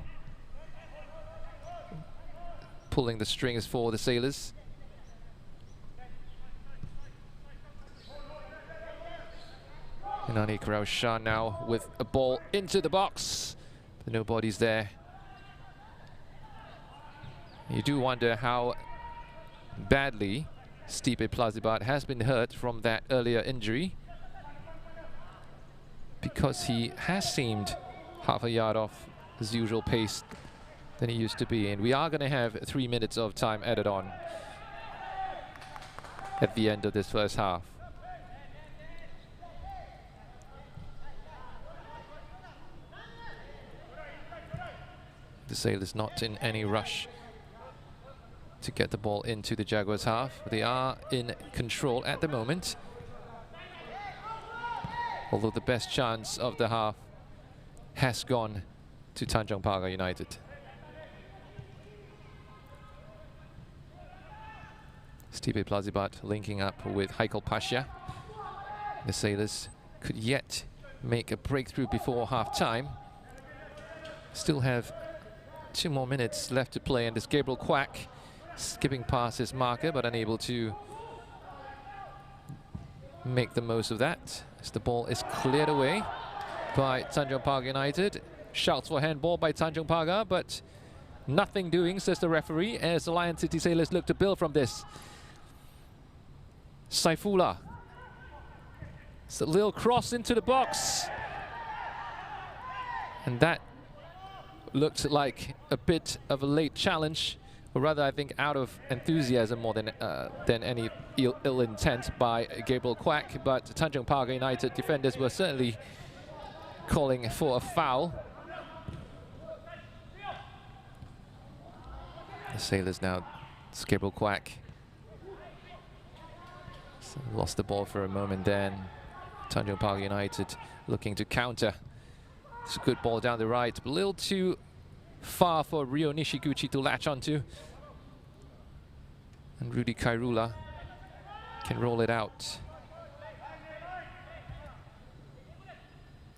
Pulling the strings for the Sailors. And Anik Raushan now with a ball into the box. But nobody's there. You do wonder how badly Stipe Plazibat has been hurt from that earlier injury, because he has seemed half a yard off his usual pace than he used to be in. We are going to have 3 minutes of time added on at the end of this first half. The Sailors not in any rush to get the ball into the Jaguars' half. They are in control at the moment, although the best chance of the half has gone to Tanjong Pagar United. Stipe Plazibat linking up with Haikal Pasha. The Sailors could yet make a breakthrough before half-time. Still have 2 more minutes left to play, and this Gabriel Quack skipping past his marker but unable to make the most of that as the ball is cleared away by Tanjong Pagar United. Shouts for handball by Tanjong Pagar, but nothing doing, says the referee, as the Lion City Sailors look to build from this. Saifullah. It's a little cross into the box, and that looked like a bit of a late challenge, or rather I think out of enthusiasm more than any ill intent by Gabriel Quack. But Tanjong Pagar United defenders were certainly calling for a foul. The Sailors now, it's Gabriel Quack. So lost the ball for a moment then. Tanjong Pagar United looking to counter. It's a good ball down the right, but a little too far for Ryo Nishiguchi to latch onto. And Rudy Kairula can roll it out.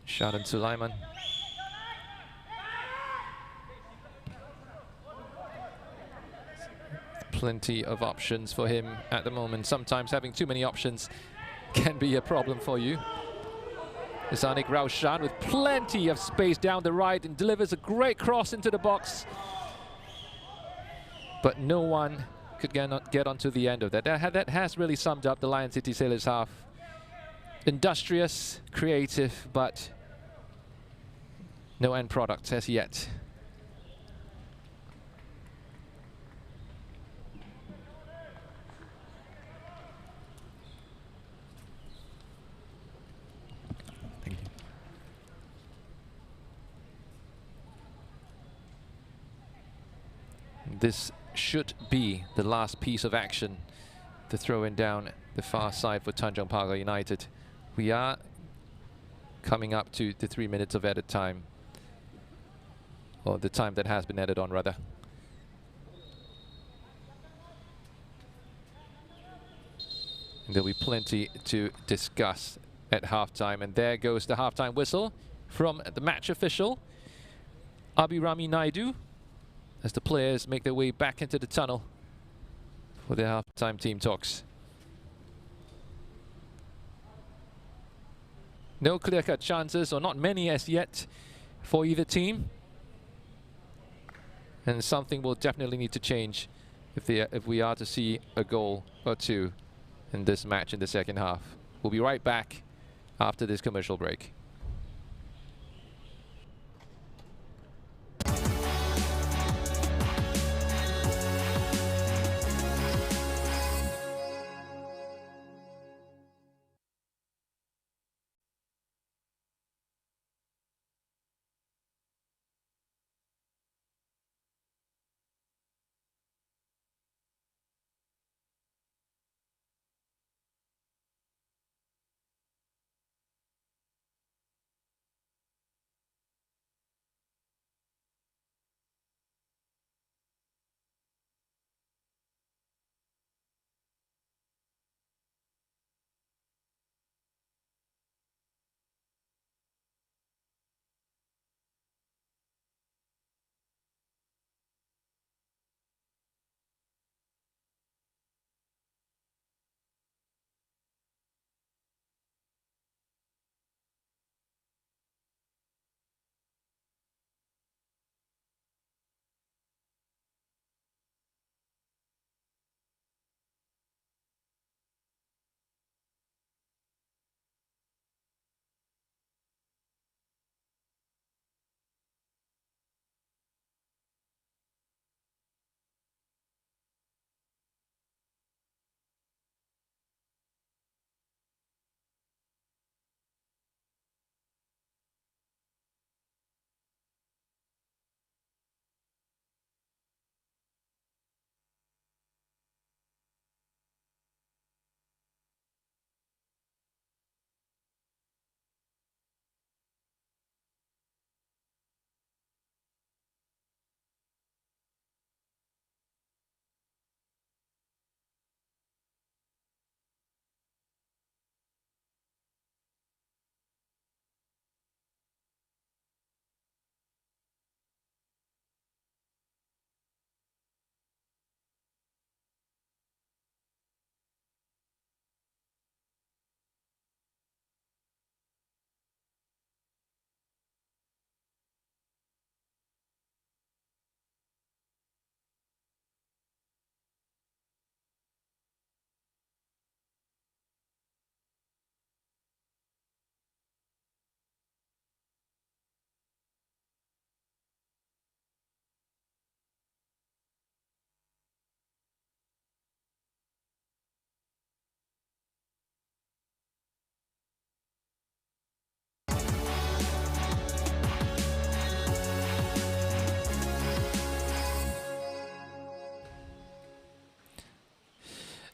Shadan Sulaiman. Plenty of options for him at the moment. Sometimes having too many options can be a problem for you. Zanik Raushan with plenty of space down the right and delivers a great cross into the box. But no one could get onto the end of that. That has really summed up the Lion City Sailors half. Industrious, creative, but no end product as yet. This should be the last piece of action to throw in down the far side for Tanjong Pagar United. We are coming up to the 3 minutes of added time, or the time that has been added on rather. And there'll be plenty to discuss at halftime, and there goes the halftime whistle from the match official, Abhirami Naidu, as the players make their way back into the tunnel for their halftime team talks. No clear-cut chances, or not many as yet, for either team. And something will definitely need to change if we are to see a goal or two in this match in the second half. We'll be right back after this commercial break.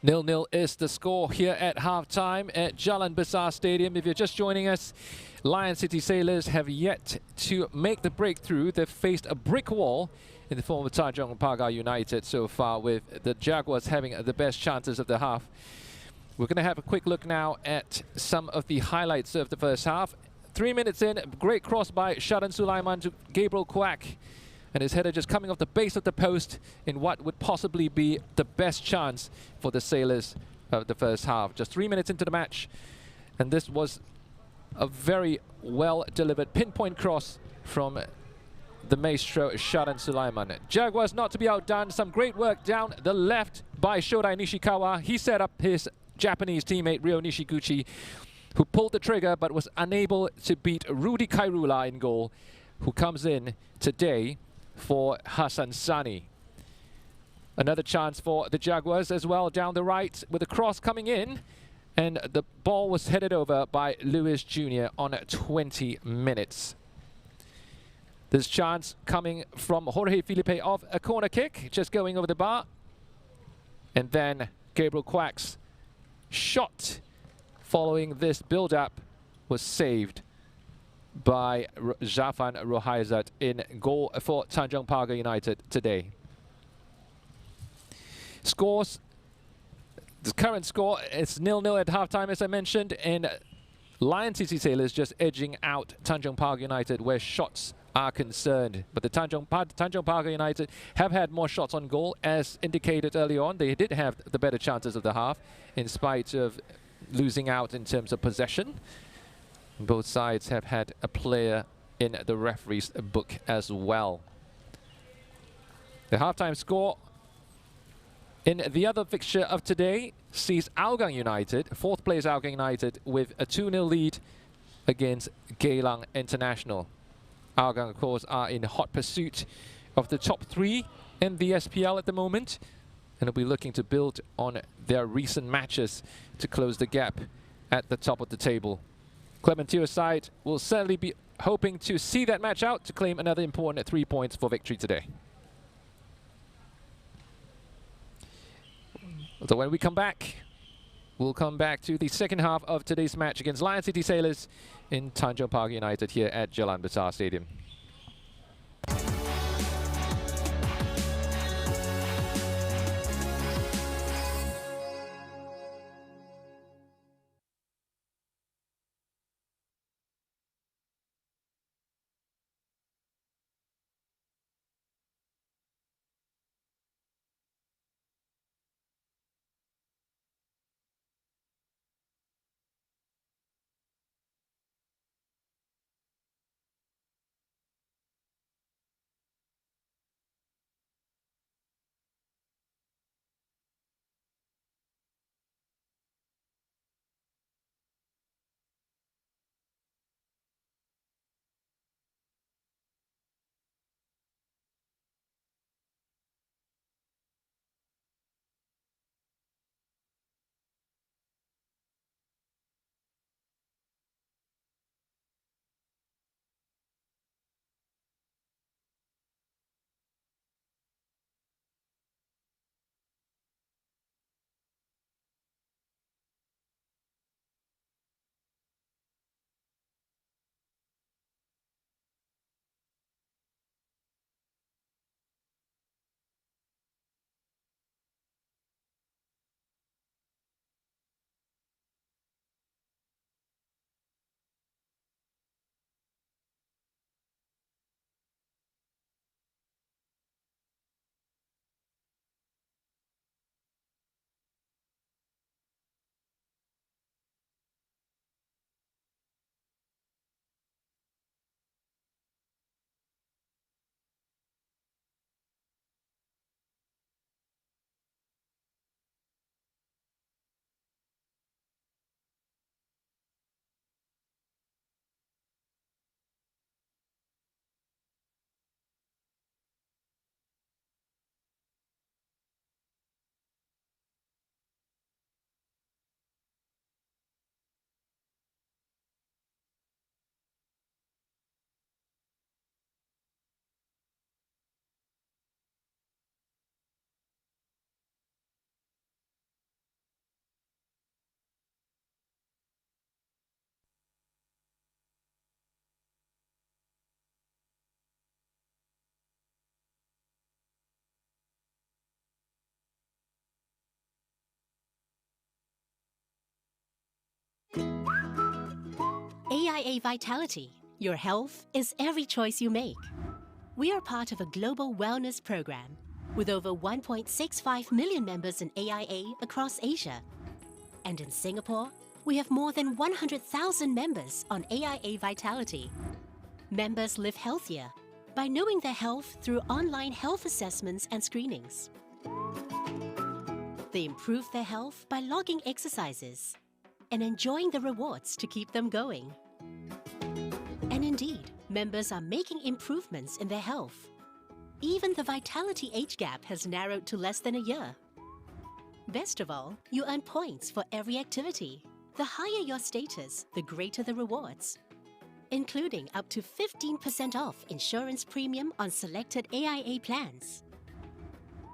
0-0 is the score here at halftime at Jalan Besar Stadium. If you're just joining us, Lion City Sailors have yet to make the breakthrough. They've faced a brick wall in the form of Tanjong Pagar United so far, with the Jaguars having the best chances of the half. We're going to have a quick look now at some of the highlights of the first half. 3 minutes in, great cross by Sharan Sulaiman to Gabriel Quack. And his header just coming off the base of the post in what would possibly be the best chance for the Sailors of the first half. Just 3 minutes into the match. And this was a very well-delivered pinpoint cross from the maestro Sharan Sulaiman. Jaguars not to be outdone. Some great work down the left by Shodai Nishikawa. He set up his Japanese teammate Ryo Nishiguchi, who pulled the trigger but was unable to beat Rudy Kairula in goal, who comes in today for Hassan Sani. Another chance for the Jaguars as well down the right with a cross coming in, and the ball was headed over by Lewis Jr. on 20 minutes. This chance coming from Jorge Felipe off a corner kick, just going over the bar. And then Gabriel Quack's shot following this build-up was saved by Zafan Rohaizat in goal for Tanjong Pagar United today. Scores, the current score is 0-0 at halftime, as I mentioned, and Lion City Sailors just edging out Tanjong Pagar United where shots are concerned. But the Tanjong Pagar United have had more shots on goal, as indicated early on. They did have the better chances of the half, in spite of losing out in terms of possession. Both sides have had a player in the referee's book as well. The halftime score in the other fixture of today sees Hougang United, fourth place Hougang United, with a 2-0 lead against Geylang International. Hougang, of course, are in hot pursuit of the top 3 in the SPL at the moment, and will be looking to build on their recent matches to close the gap at the top of the table. Clementino's side will certainly be hoping to see that match out to claim another important 3 points for victory today. So when we come back, we'll come back to the second half of today's match against Lion City Sailors in Tanjong Pagar United here at Jalan Besar Stadium. AIA Vitality. Your health is every choice you make. We are part of a global wellness program with over 1.65 million members in AIA across Asia. And in Singapore, we have more than 100,000 members on AIA Vitality. Members live healthier by knowing their health through online health assessments and screenings. They improve their health by logging exercises and enjoying the rewards to keep them going. And indeed, members are making improvements in their health. Even the vitality age gap has narrowed to less than a year. Best of all, you earn points for every activity. The higher your status, the greater the rewards, including up to 15% off insurance premium on selected AIA plans.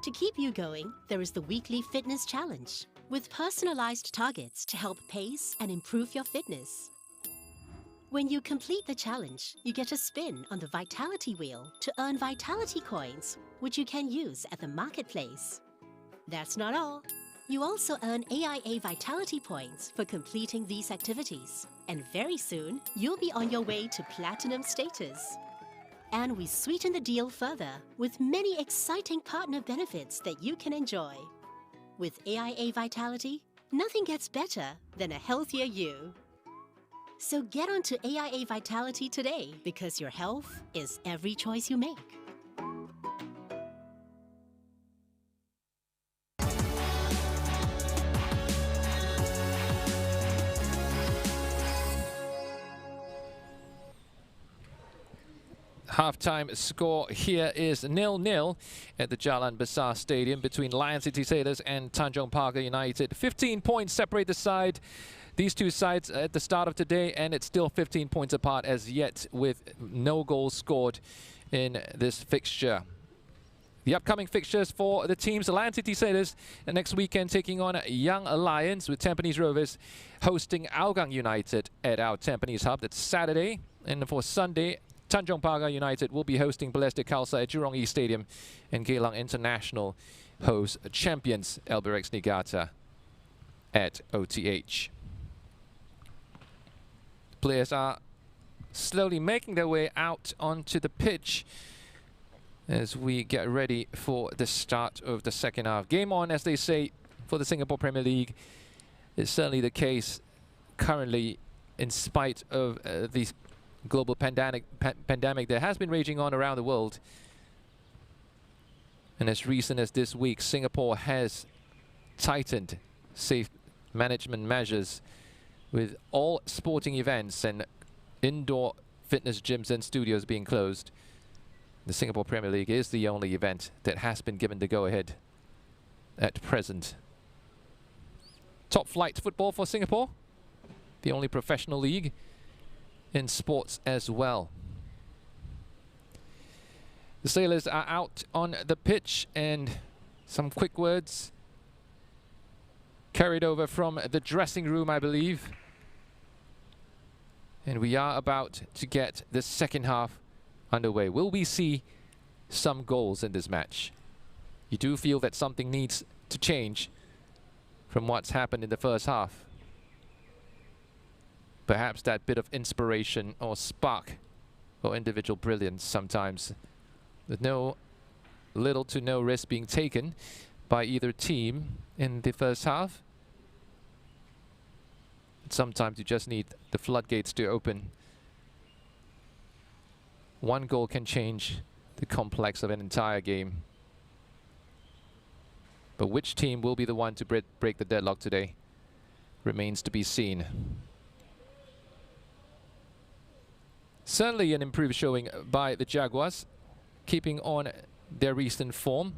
To keep you going, there is the weekly fitness challenge with personalized targets to help pace and improve your fitness. When you complete the challenge, you get a spin on the Vitality Wheel to earn Vitality Coins, which you can use at the marketplace. That's not all. You also earn AIA Vitality Points for completing these activities. And very soon, you'll be on your way to Platinum status. And we sweeten the deal further with many exciting partner benefits that you can enjoy. With AIA Vitality, nothing gets better than a healthier you. So get onto AIA Vitality today because your health is every choice you make. Half-time score here is 0-0 at the Jalan Besar Stadium between Lion City Sailors and Tanjong Pagar United. 15 points separate these two sides at the start of today, and it's still 15 points apart as yet with no goals scored in this fixture. The upcoming fixtures for the teams: Lion City Sailors next weekend taking on Young Lions, with Tampines Rovers hosting Hougang United at our Tampines hub. That's Saturday. And for Sunday, Tanjong Pagar United will be hosting Balestier Khalsa at Jurong East Stadium, and Geylang International hosts champions Albirex Niigata at OTH. Players are slowly making their way out onto the pitch as we get ready for the start of the second half. Game on, as they say, for the Singapore Premier League. It's certainly the case currently, in spite of the global pandemic that has been raging on around the world. And as recent as this week, Singapore has tightened safe management measures with all sporting events and indoor fitness gyms and studios being closed. The Singapore Premier League is the only event that has been given the go-ahead at present. Top flight football for Singapore, the only professional league in sports as well. The Sailors are out on the pitch, and some quick words carried over from the dressing room, I believe. And we are about to get the second half underway. Will we see some goals in this match? You do feel that something needs to change from what's happened in the first half? Perhaps that bit of inspiration or spark or individual brilliance sometimes, with little to no risk being taken by either team in the first half. Sometimes you just need the floodgates to open. One goal can change the complex of an entire game. But which team will be the one to break the deadlock today remains to be seen. Certainly an improved showing by the Jaguars, keeping on their recent form,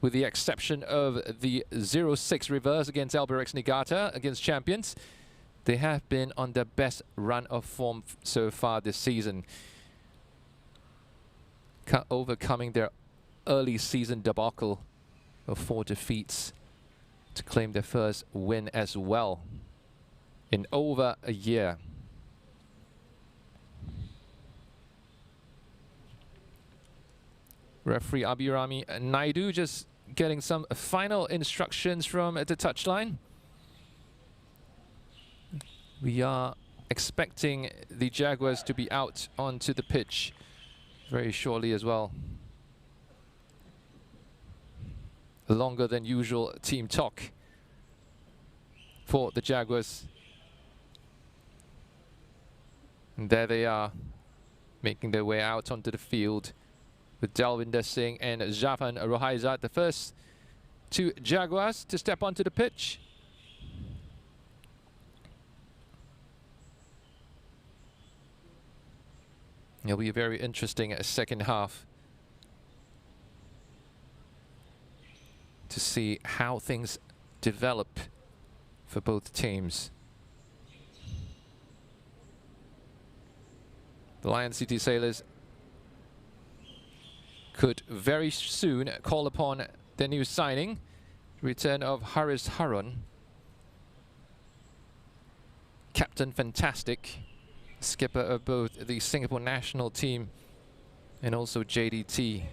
with the exception of the 0-6 reverse against Albirex Niigata against champions. They have been on their best run of form so far this season, overcoming their early season debacle of 4 defeats to claim their first win as well in over a year. Referee Abhirami Naidu just getting some final instructions from the touchline. We are expecting the Jaguars to be out onto the pitch very shortly as well. Longer than usual team talk for the Jaguars. And there they are, making their way out onto the field with Dalwinder Singh and Zafan Rohaizat, the first two Jaguars to step onto the pitch. It'll be a very interesting second half to see how things develop for both teams. The Lion City Sailors could very soon call upon their new signing, return of Haris Harun, Captain Fantastic, skipper of both the Singapore national team and also JDT,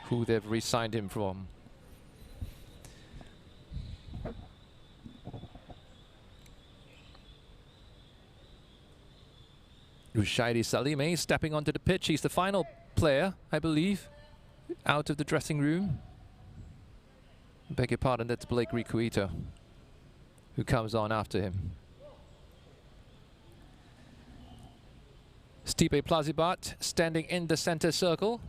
who they've re-signed him from. Rushaidi Salime stepping onto the pitch. He's the final player, I believe, out of the dressing room. Beg your pardon, that's Blake Ricuito, who comes on after him. Stipe Plazibat standing in the center circle,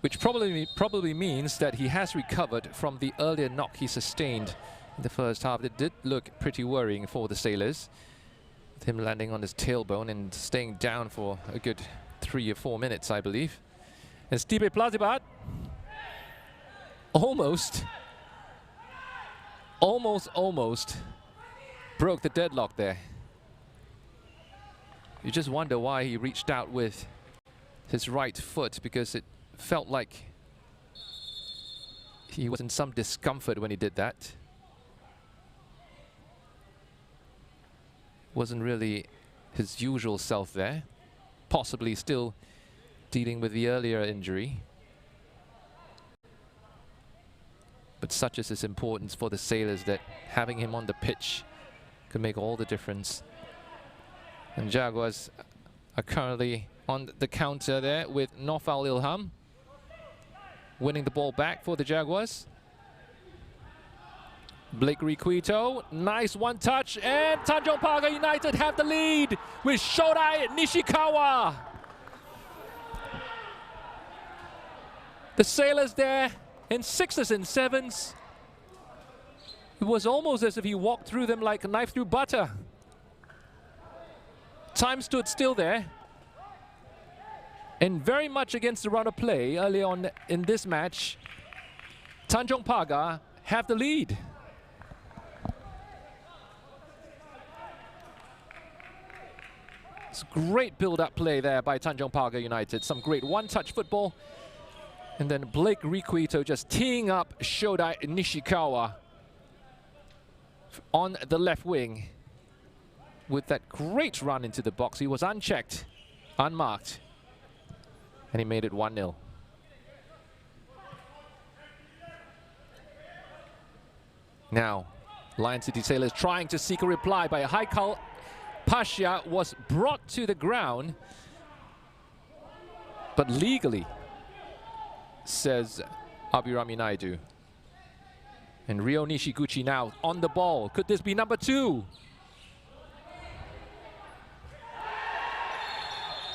which probably means that he has recovered from the earlier knock he sustained in the first half. It did look pretty worrying for the Sailors, with him landing on his tailbone and staying down for a good 3 or 4 minutes, I believe. And Stipe Plazibat almost broke the deadlock there. You just wonder why he reached out with his right foot, because it felt like he was in some discomfort when he did that. Wasn't really his usual self there. Possibly still dealing with the earlier injury. But such is his importance for the Sailors that having him on the pitch could make all the difference. And Jaguars are currently on the counter there with Nofal Ilham winning the ball back for the Jaguars. Blake Ricuito, nice one touch, and Tanjong Pagar United have the lead with Shodai Nishikawa. The Sailors there in 6s and 7s. It was almost as if he walked through them like a knife through butter. Time stood still there. And very much against the run of play early on in this match, Tanjong Pagar have the lead. It's great build-up play there by Tanjong Pagar United. Some great one-touch football. And then Blake Ricuito just teeing up Shodai Nishikawa on the left wing with that great run into the box. He was unchecked, unmarked, and he made it 1-0. Now, Lion City Sailors trying to seek a reply by Haikal Pasha, was brought to the ground, but legally, says Abhirami Naidu. And Ryo Nishiguchi now on the ball. Could this be number 2?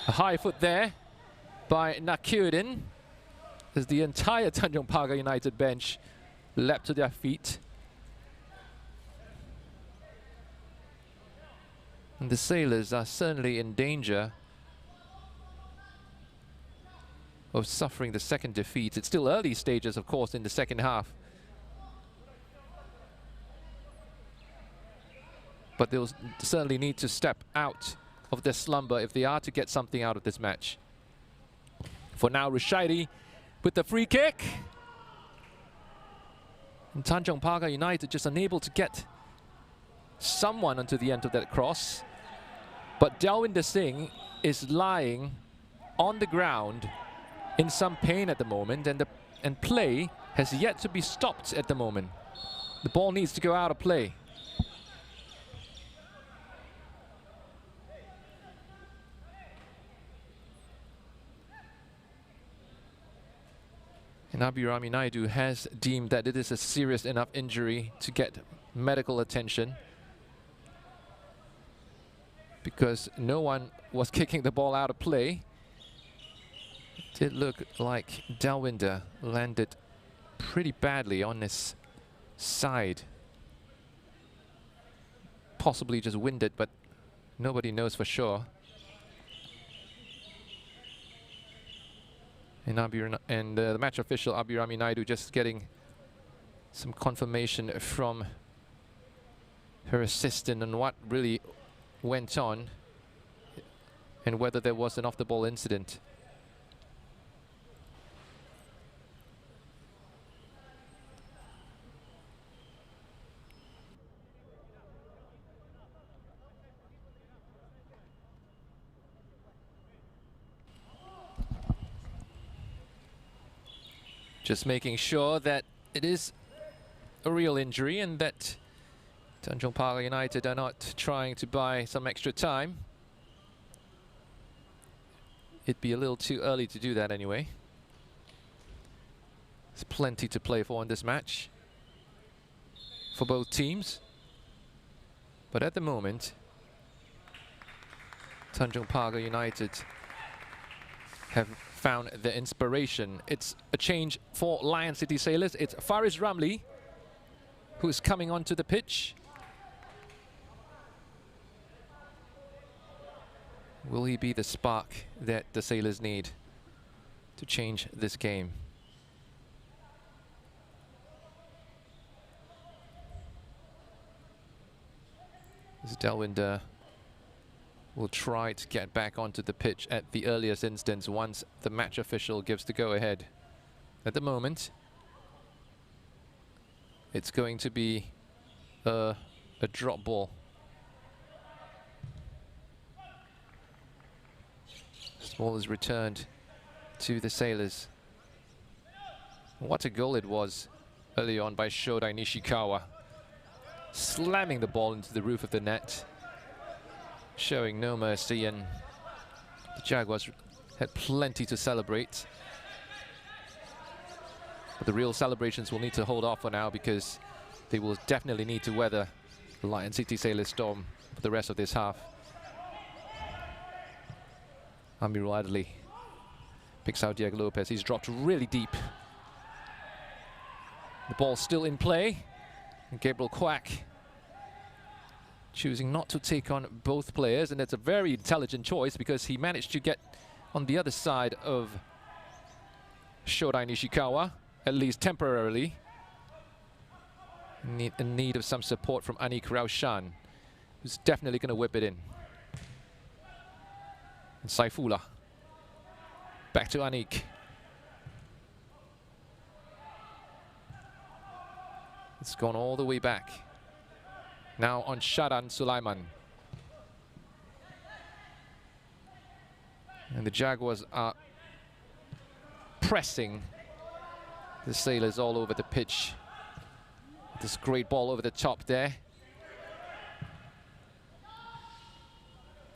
A high foot there by Nakyudin as the entire Tanjong Pagar United bench leapt to their feet. And the Sailors are certainly in danger of suffering the second defeat. It's still early stages, of course, in the second half. But they'll certainly need to step out of their slumber if they are to get something out of this match. For now, Rushaidi with the free kick. And Tanjong Pagar United just unable to get someone onto the end of that cross. But Dalwinder Singh is lying on the ground in some pain at the moment, and play has yet to be stopped at the moment. The ball needs to go out of play. And Abhirami Naidu has deemed that it is a serious enough injury to get medical attention, because no one was kicking the ball out of play. It did look like Dalwinder landed pretty badly on his side. Possibly just winded, but nobody knows for sure. And the match official Abhirami Naidu just getting some confirmation from her assistant on what really went on and whether there was an off-the-ball incident. Just making sure that it is a real injury and that Tanjong Pagar United are not trying to buy some extra time. It'd be a little too early to do that anyway. There's plenty to play for in this match for both teams. But at the moment, Tanjong Pagar United have found the inspiration. It's a change for Lion City Sailors. It's Faris Ramli who's coming onto the pitch. Will he be the spark that the Sailors need to change this game? As Dalwinder will try to get back onto the pitch at the earliest instance once the match official gives the go-ahead. At the moment, it's going to be a drop ball. This ball is returned to the Sailors. What a goal it was early on by Shodai Nishikawa, slamming the ball into the roof of the net, showing no mercy, and the Jaguars had plenty to celebrate. But the real celebrations will need to hold off for now, because they will definitely need to weather the Lion City Sailors storm for the rest of this half. Amirul Adli picks out Diego Lopez. He's dropped really deep. The ball's still in play. And Gabriel Quack choosing not to take on both players, and it's a very intelligent choice because he managed to get on the other side of Shodai Nishikawa, at least temporarily. In need of some support from Anik Raushan, who's definitely going to whip it in. And Saifullah. Back to Anik. It's gone all the way back. Now on Shadan Sulaiman. And the Jaguars are pressing the Sailors all over the pitch. This great ball over the top there.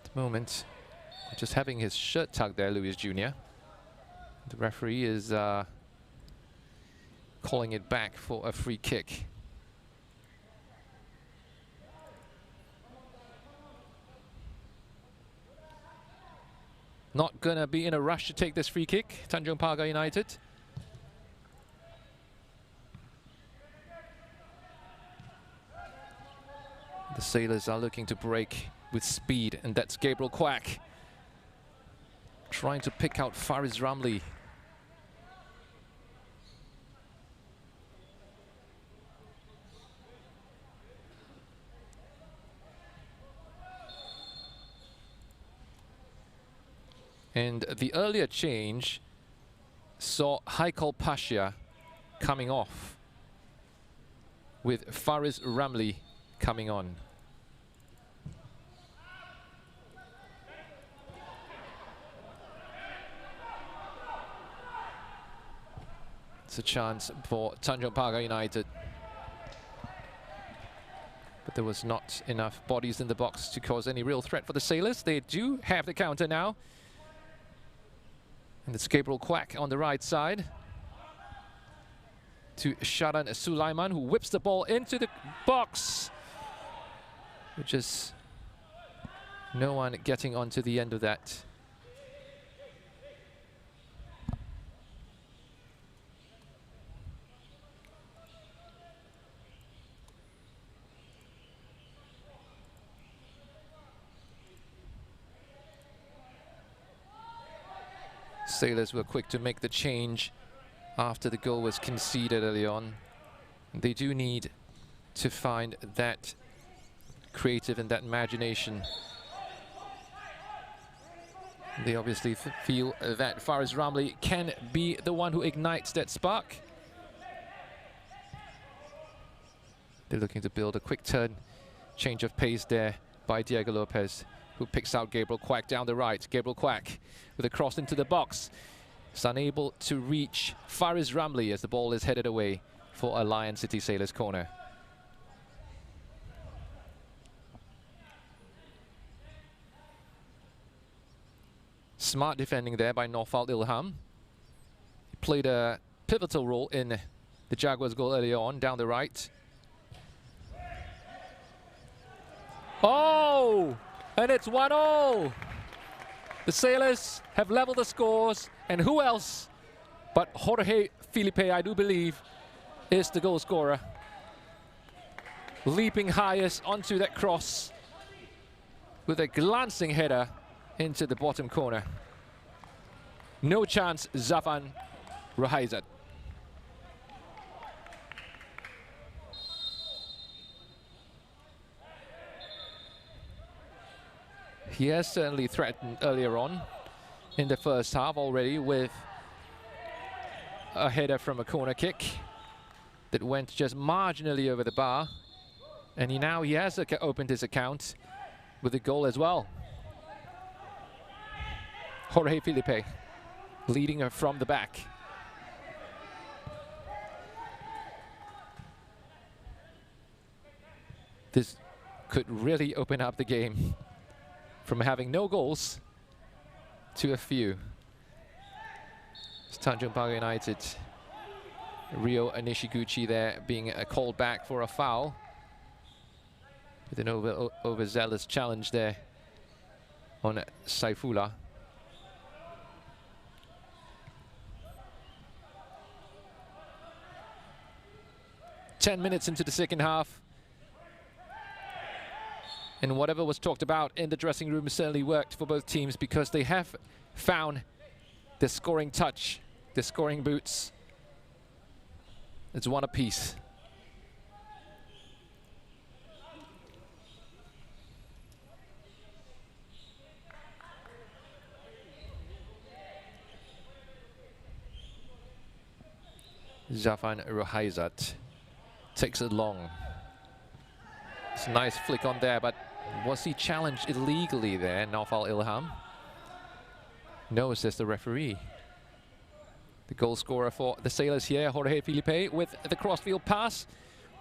At the moment, just having his shirt tugged there, Luis Jr. The referee is calling it back for a free kick. Not gonna be in a rush to take this free kick, Tanjong Pagar United. The Sailors are looking to break with speed, and that's Gabriel Quack trying to pick out Faris Ramli. And the earlier change saw Haikal Pasha coming off with Faris Ramli coming on. It's a chance for Tanjong Pagar United. But there was not enough bodies in the box to cause any real threat for the Sailors. They do have the counter now. And it's Gabriel Quack on the right side. to Sharan Sulaiman, who whips the ball into the box. Which is no one getting onto the end of that. Sailors were quick to make the change after the goal was conceded early on. They do need to find that creative and that imagination. They obviously feel that Faris Ramli can be the one who ignites that spark. They're looking to build a quick turn, change of pace there by Diego Lopez, who picks out Gabriel Quack down the right. Gabriel Quack with a cross into the box. Is unable to reach Faris Ramli as the ball is headed away for a Lion City Sailors corner. Smart defending there by Naufal Ilham. He played a pivotal role in the Jaguars' goal earlier on, down the right. Oh! And it's 1-0. The Sailors have leveled the scores, and who else but Jorge Felipe, I do believe, is the goal scorer. Leaping highest onto that cross with a glancing header into the bottom corner. No chance, Zafan Rahaizat. He has certainly threatened earlier on in the first half already with a header from a corner kick that went just marginally over the bar. And he has opened his account with a goal as well. Jorge Felipe leading her from the back. This could really open up the game from having no goals to a few. It's Tanjong Pagar United. Rio Nishiguchi there being called back for a foul. With an overzealous challenge there on Saifullah. Ten minutes into the second half. And whatever was talked about in the dressing room certainly worked for both teams, because they have found the scoring touch, the scoring boots. It's one apiece. Zafan Rahaizat takes it long. It's a nice flick on there, but was he challenged illegally there, Naufal Ilham? No, says the referee. The goal scorer for the Sailors here, Jorge Felipe, with the crossfield pass,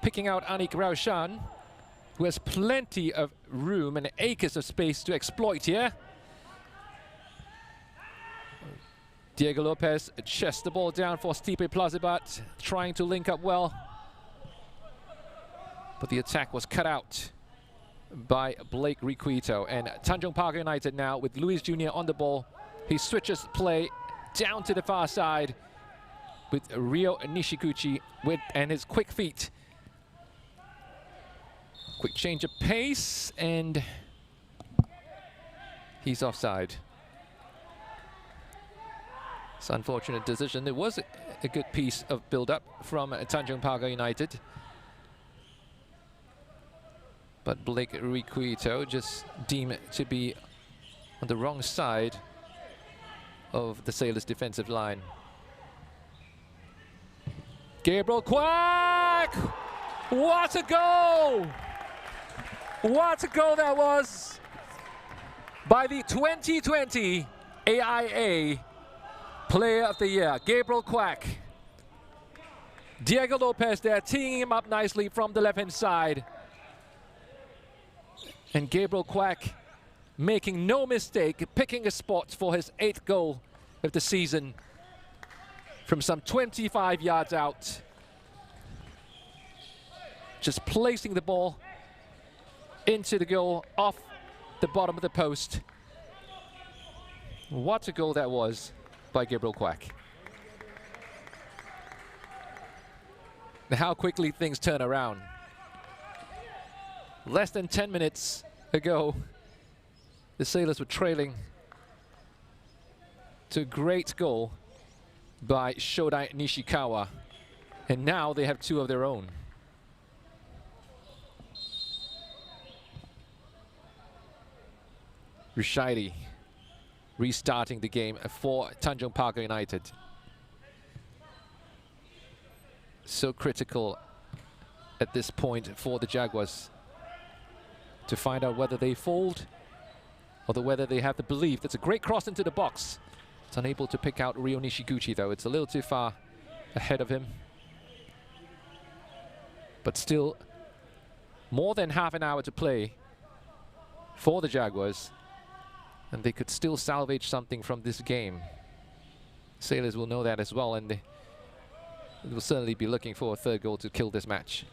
picking out Anik Raushan, who has plenty of room and acres of space to exploit here. Diego Lopez chests the ball down for Stipe Plazibat, trying to link up well. But the attack was cut out by Blake Requito. And Tanjong Pagar United now with Luis Jr. on the ball. He switches play down to the far side with Rio Nishiguchi and his quick feet. Quick change of pace, and he's offside. It's an unfortunate decision. It was a good piece of build-up from Tanjong Pagar United. But Blake Requito just deemed to be on the wrong side of the Sailors' defensive line. Gabriel Quack! What a goal! What a goal that was by the 2020 AIA Player of the Year, Gabriel Quack. Diego Lopez there teeing him up nicely from the left-hand side. And Gabriel Quack making no mistake, picking a spot for his 8th goal of the season from some 25 yards out. just placing the ball into the goal off the bottom of the post. What a goal that was by Gabriel Quack. How quickly things turn around. Less than 10 minutes ago, the Sailors were trailing to a great goal by Shodai Nishikawa, and now they have two of their own. Rushaidi restarting the game for Tanjong Pagar United. So critical at this point for the Jaguars to find out whether they fold or whether they have the belief. That's a great cross into the box. It's unable to pick out Ryo Nishiguchi though. It's a little too far ahead of him. But still, more than half an hour to play for the Jaguars, and they could still salvage something from this game. Sailors will know that as well, and they will certainly be looking for a third goal to kill this match.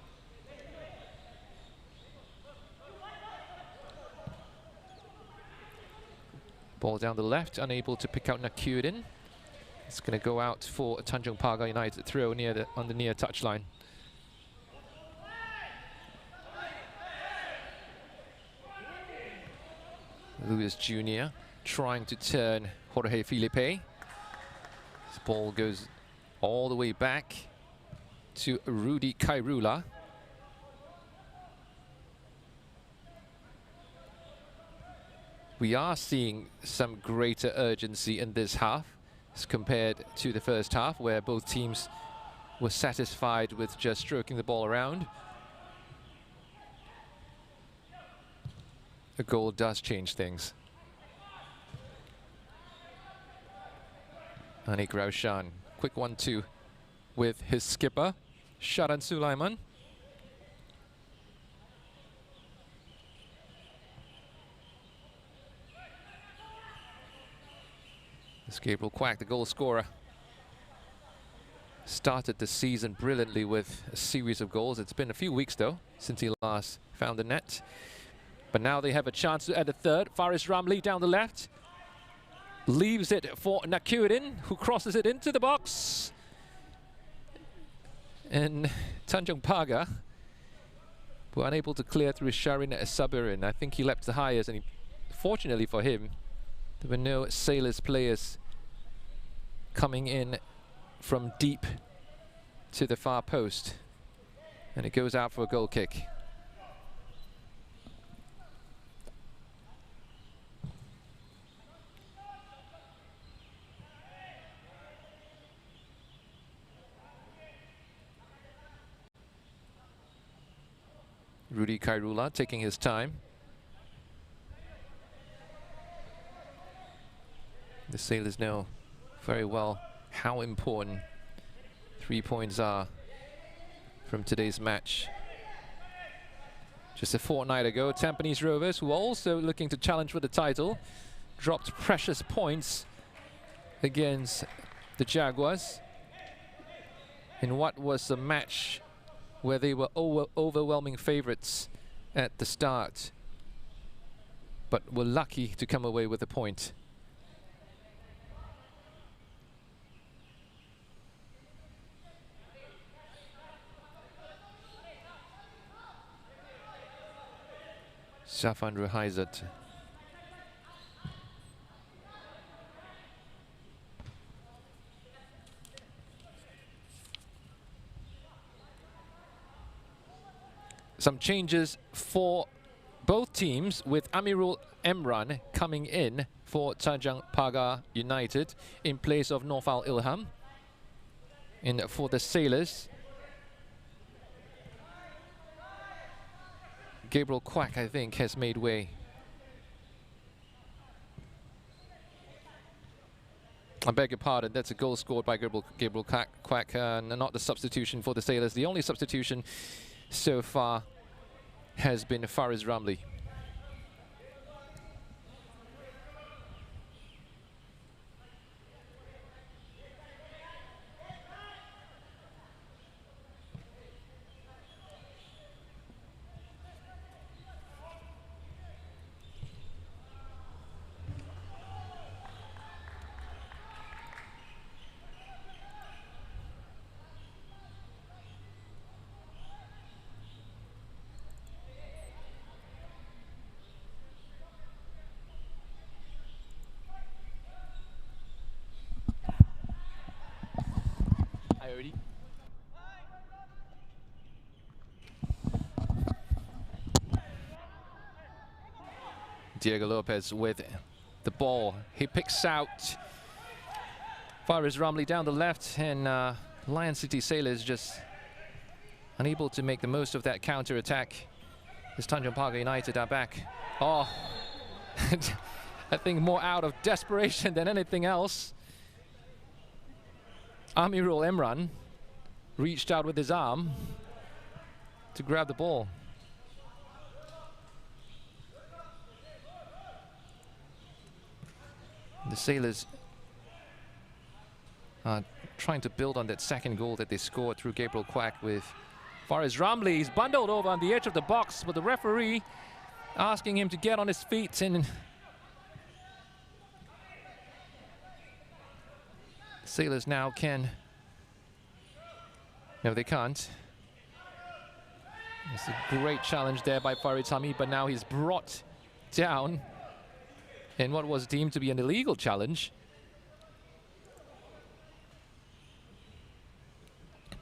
Ball down the left, unable to pick out Nakyudin. It's going to go out for Tanjong Pagar United throw on the near touchline. Luis Jr. trying to turn Jorge Felipe. This ball goes all the way back to Rudy Kairula. We are seeing some greater urgency in this half as compared to the first half, where both teams were satisfied with just stroking the ball around. A goal does change things. Anik Raushan, quick 1-2 with his skipper, Sharan Sulaiman. This Gabriel Quack, the goal scorer, started the season brilliantly with a series of goals. It's been a few weeks though since he last found the net. But now they have a chance to add a third. Faris Ramli down the left. Leaves it for Nakyudin, who crosses it into the box. And Tanjong Pagar were unable to clear through Sharin Sabirin. I think he leapt the highest, and fortunately for him, there were no Sailors players coming in from deep to the far post. And it goes out for a goal kick. Rudy Kairula taking his time. The Sailors know very well how important 3 points are from today's match. Just a fortnight ago, Tampines Rovers, who are also looking to challenge for the title, dropped precious points against the Jaguars in what was a match where they were overwhelming favorites at the start, but were lucky to come away with a point. Safan Ruhaizat. Some changes for both teams, with Amirul Emran coming in for Tanjong Pagar United in place of Nofal Ilham. And for the Sailors, Gabriel Quack, I think, has made way. I beg your pardon, that's a goal scored by Gabriel Quack, not the substitution for the Sailors. The only substitution so far has been Faris Ramli. Diego Lopez with the ball. He picks out Faris Ramli down the left, and Lion City Sailors just unable to make the most of that counter-attack. As Tanjong Pagar United are back. Oh, I think more out of desperation than anything else. Amirul Imran reached out with his arm to grab the ball. The Sailors are trying to build on that second goal that they scored through Gabriel Quack with Faris Ramli. He's bundled over on the edge of the box, but the referee asking him to get on his feet, and Sailors now can... No, they can't. It's a great challenge there by Farid Hamid, but now he's brought down in what was deemed to be an illegal challenge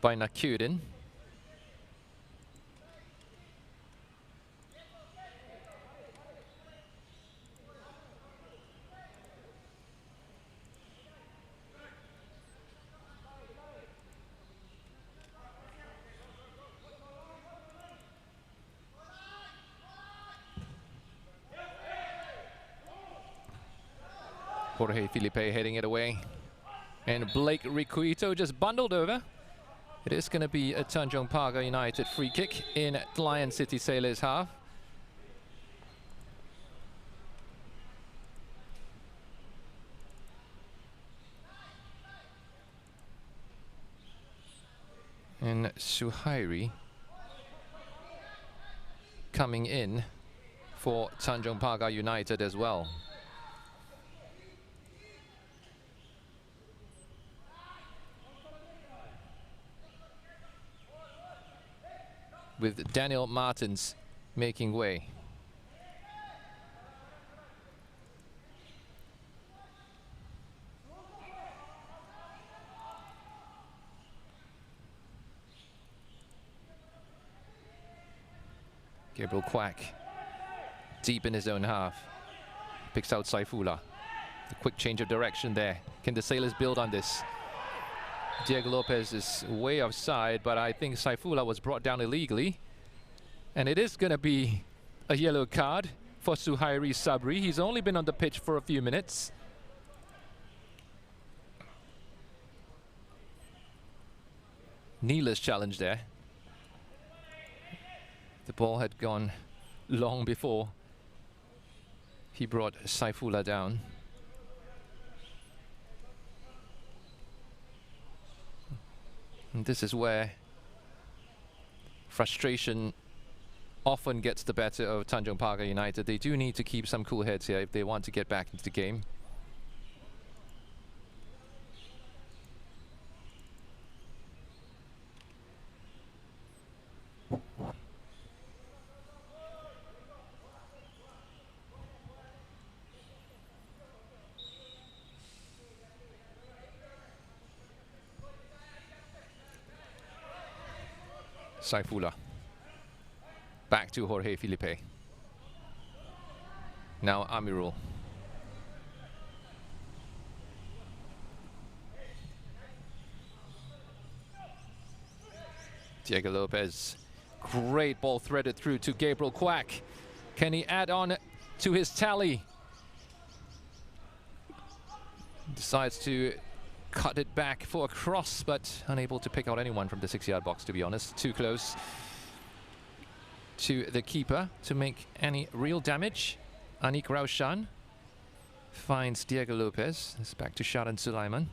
by Nakudin. Jorge Felipe heading it away. And Blake Ricuito just bundled over. It is going to be a Tanjong Pagar United free kick in Lion City Sailors half. And Suhairi coming in for Tanjong Pagar United as well. With Daniel Martins making way. Gabriel Quack deep in his own half. Picks out Saifullah. The quick change of direction there. Can the Sailors build on this? Diego Lopez is way offside, but I think Saifullah was brought down illegally. And it is going to be a yellow card for Suhairi Sabri. He's only been on the pitch for a few minutes. Neela's challenge there. The ball had gone long before he brought Saifullah down. And this is where frustration often gets the better of Tanjong Pagar United. They do need to keep some cool heads here if they want to get back into the game. Saifullah. Back to Jorge Felipe. Now Amirul. Diego Lopez. Great ball threaded through to Gabriel Quack. Can he add on to his tally? Decides to cut it back for a cross, but unable to pick out anyone from the 6-yard box, to be honest. Too close to the keeper to make any real damage. Anik Raushan finds Diego Lopez. It's back to Sharan Sulaiman.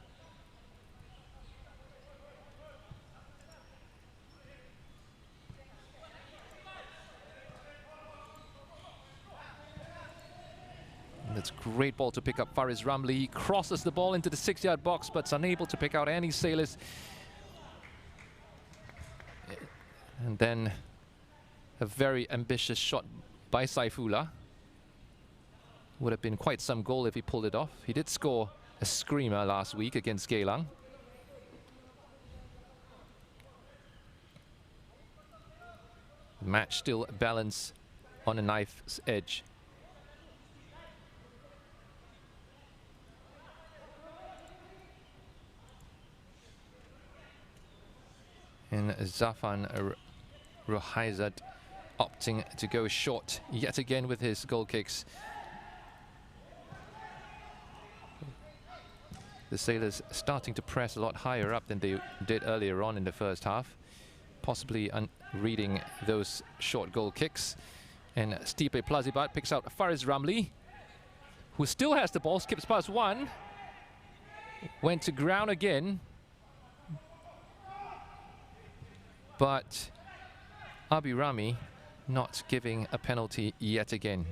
That's great ball to pick up Faris Ramli. He crosses the ball into the 6-yard box, but is unable to pick out any Sailors. And then a very ambitious shot by Saifullah. Would have been quite some goal if he pulled it off. He did score a screamer last week against Geylang. The match still balanced on a knife's edge. And Zafan Rohaizad opting to go short yet again with his goal kicks. The Sailors starting to press a lot higher up than they did earlier on in the first half, possibly reading those short goal kicks. And Stipe Plazibat picks out Faris Ramli, who still has the ball, skips past one, went to ground again, but Abirami not giving a penalty yet again.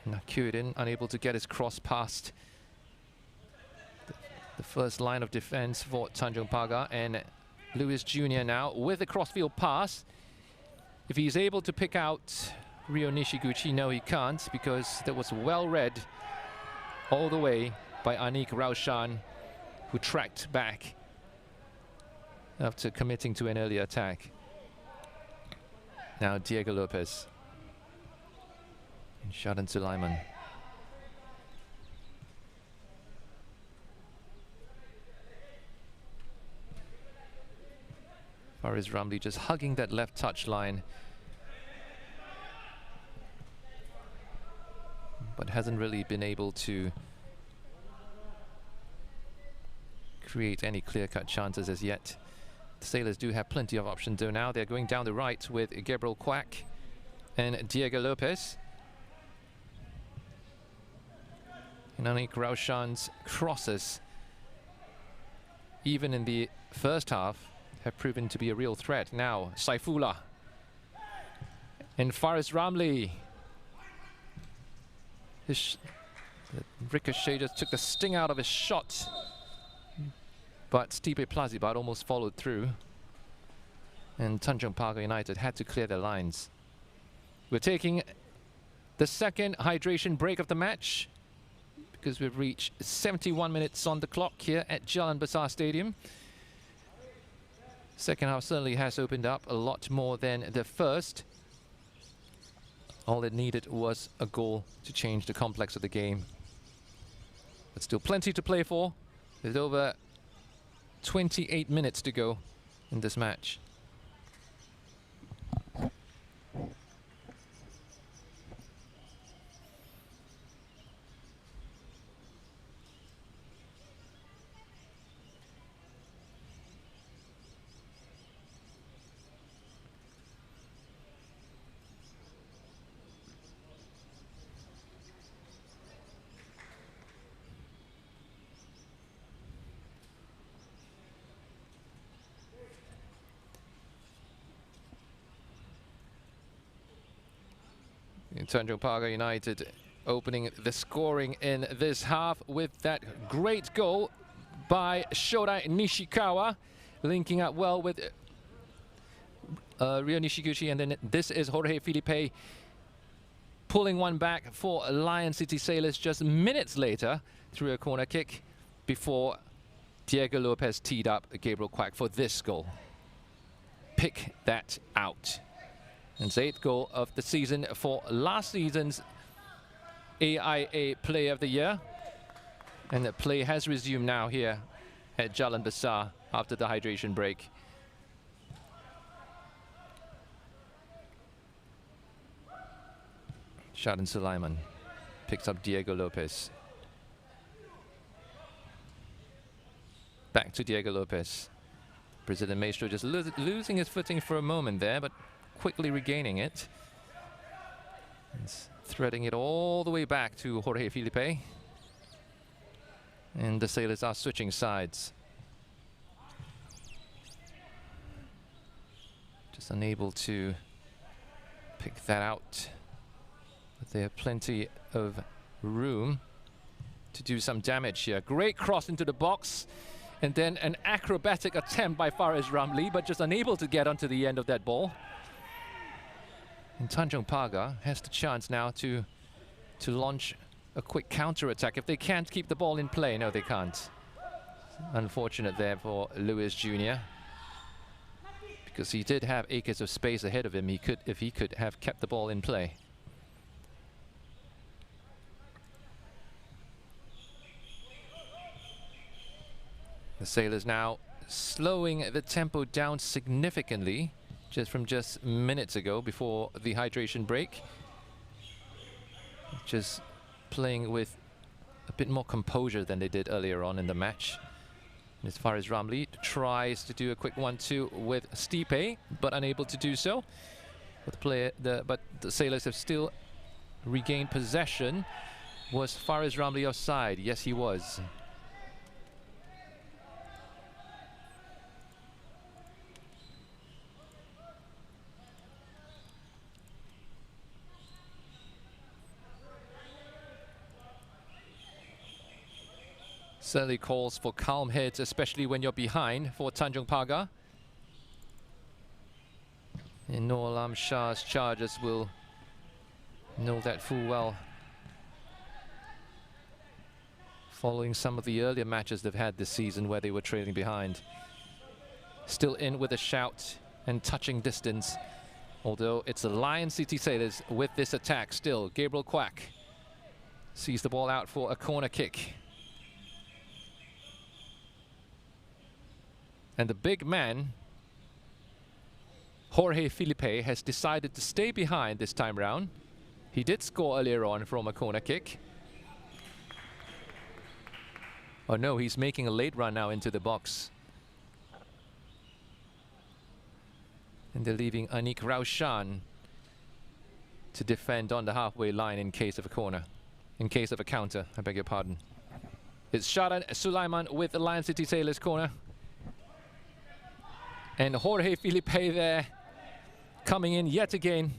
Nakurin unable to get his cross past the first line of defense for Tanjong Pagar, and Lewis Jr. now with the crossfield pass. If he's able to pick out Ryo Nishiguchi, no he can't, because that was well read all the way by Anik Raushan, who tracked back after committing to an early attack. Now Diego Lopez and Shadan Sulaiman. Faris Ramli just hugging that left touch line, but hasn't really been able to create any clear-cut chances as yet. The Sailors do have plenty of options though now. They're going down the right with Gabriel Kwak and Diego Lopez. And Anik Raushan's crosses, even in the first half, have proven to be a real threat. Now Saifullah and Faris Ramli. The ricochet just took the sting out of his shot, but Stipe Plazibat almost followed through, and Tanjong Pagar United had to clear their lines. We're taking the second hydration break of the match, because we've reached 71 minutes on the clock here at Jalan Besar Stadium. Second half certainly has opened up a lot more than the first. All it needed was a goal to change the complex of the game. But still plenty to play for. There's over 28 minutes to go in this match. Tanjong Pagar United opening the scoring in this half with that great goal by Shodai Nishikawa, linking up well with Ryo Nishiguchi, and then this is Jorge Filipe pulling one back for Lion City Sailors just minutes later through a corner kick before Diego Lopez teed up Gabriel Kwak for this goal. Pick that out. And it's 8th goal of the season for last season's AIA Player of the Year. And the play has resumed now here at Jalan Besar after the hydration break. Shadan Sulaiman picks up Diego Lopez. Back to Diego Lopez. President Maestro just losing his footing for a moment there, but quickly regaining it. He's threading it all the way back to Jorge Filipe. And the Sailors are switching sides. Just unable to pick that out. But they have plenty of room to do some damage here. Great cross into the box. And then an acrobatic attempt by Faris Ramli, but just unable to get onto the end of that ball. And Tanjong Pagar has the chance now to launch a quick counter-attack. If they can't keep the ball in play, no, they can't. Unfortunate there for Lewis Jr. Because he did have acres of space ahead of him. If he could have kept the ball in play. The Sailors now slowing the tempo down significantly from just minutes ago before the hydration break. Just playing with a bit more composure than they did earlier on in the match. And as far as Ramlee tries to do a quick 1-2 with Stipe, but unable to do so. But the Sailors have still regained possession. Was Faris Ramlee offside? Yes, he was. Certainly calls for calm heads, especially when you're behind for Tanjong Pagar. And Noor Alam Shah's charges will know that full well, following some of the earlier matches they've had this season where they were trailing behind. Still in with a shout and touching distance, although it's the Lion City Sailors with this attack still. Gabriel Quack sees the ball out for a corner kick. And the big man, Jorge Filipe, has decided to stay behind this time round. He did score earlier on from a corner kick. Oh no, he's making a late run now into the box. And they're leaving Anik Raushan to defend on the halfway line in case of a corner. In case of a counter, I beg your pardon. It's Sharan Sulaiman with the Lion City Sailors corner. And Jorge Filipe there, coming in yet again.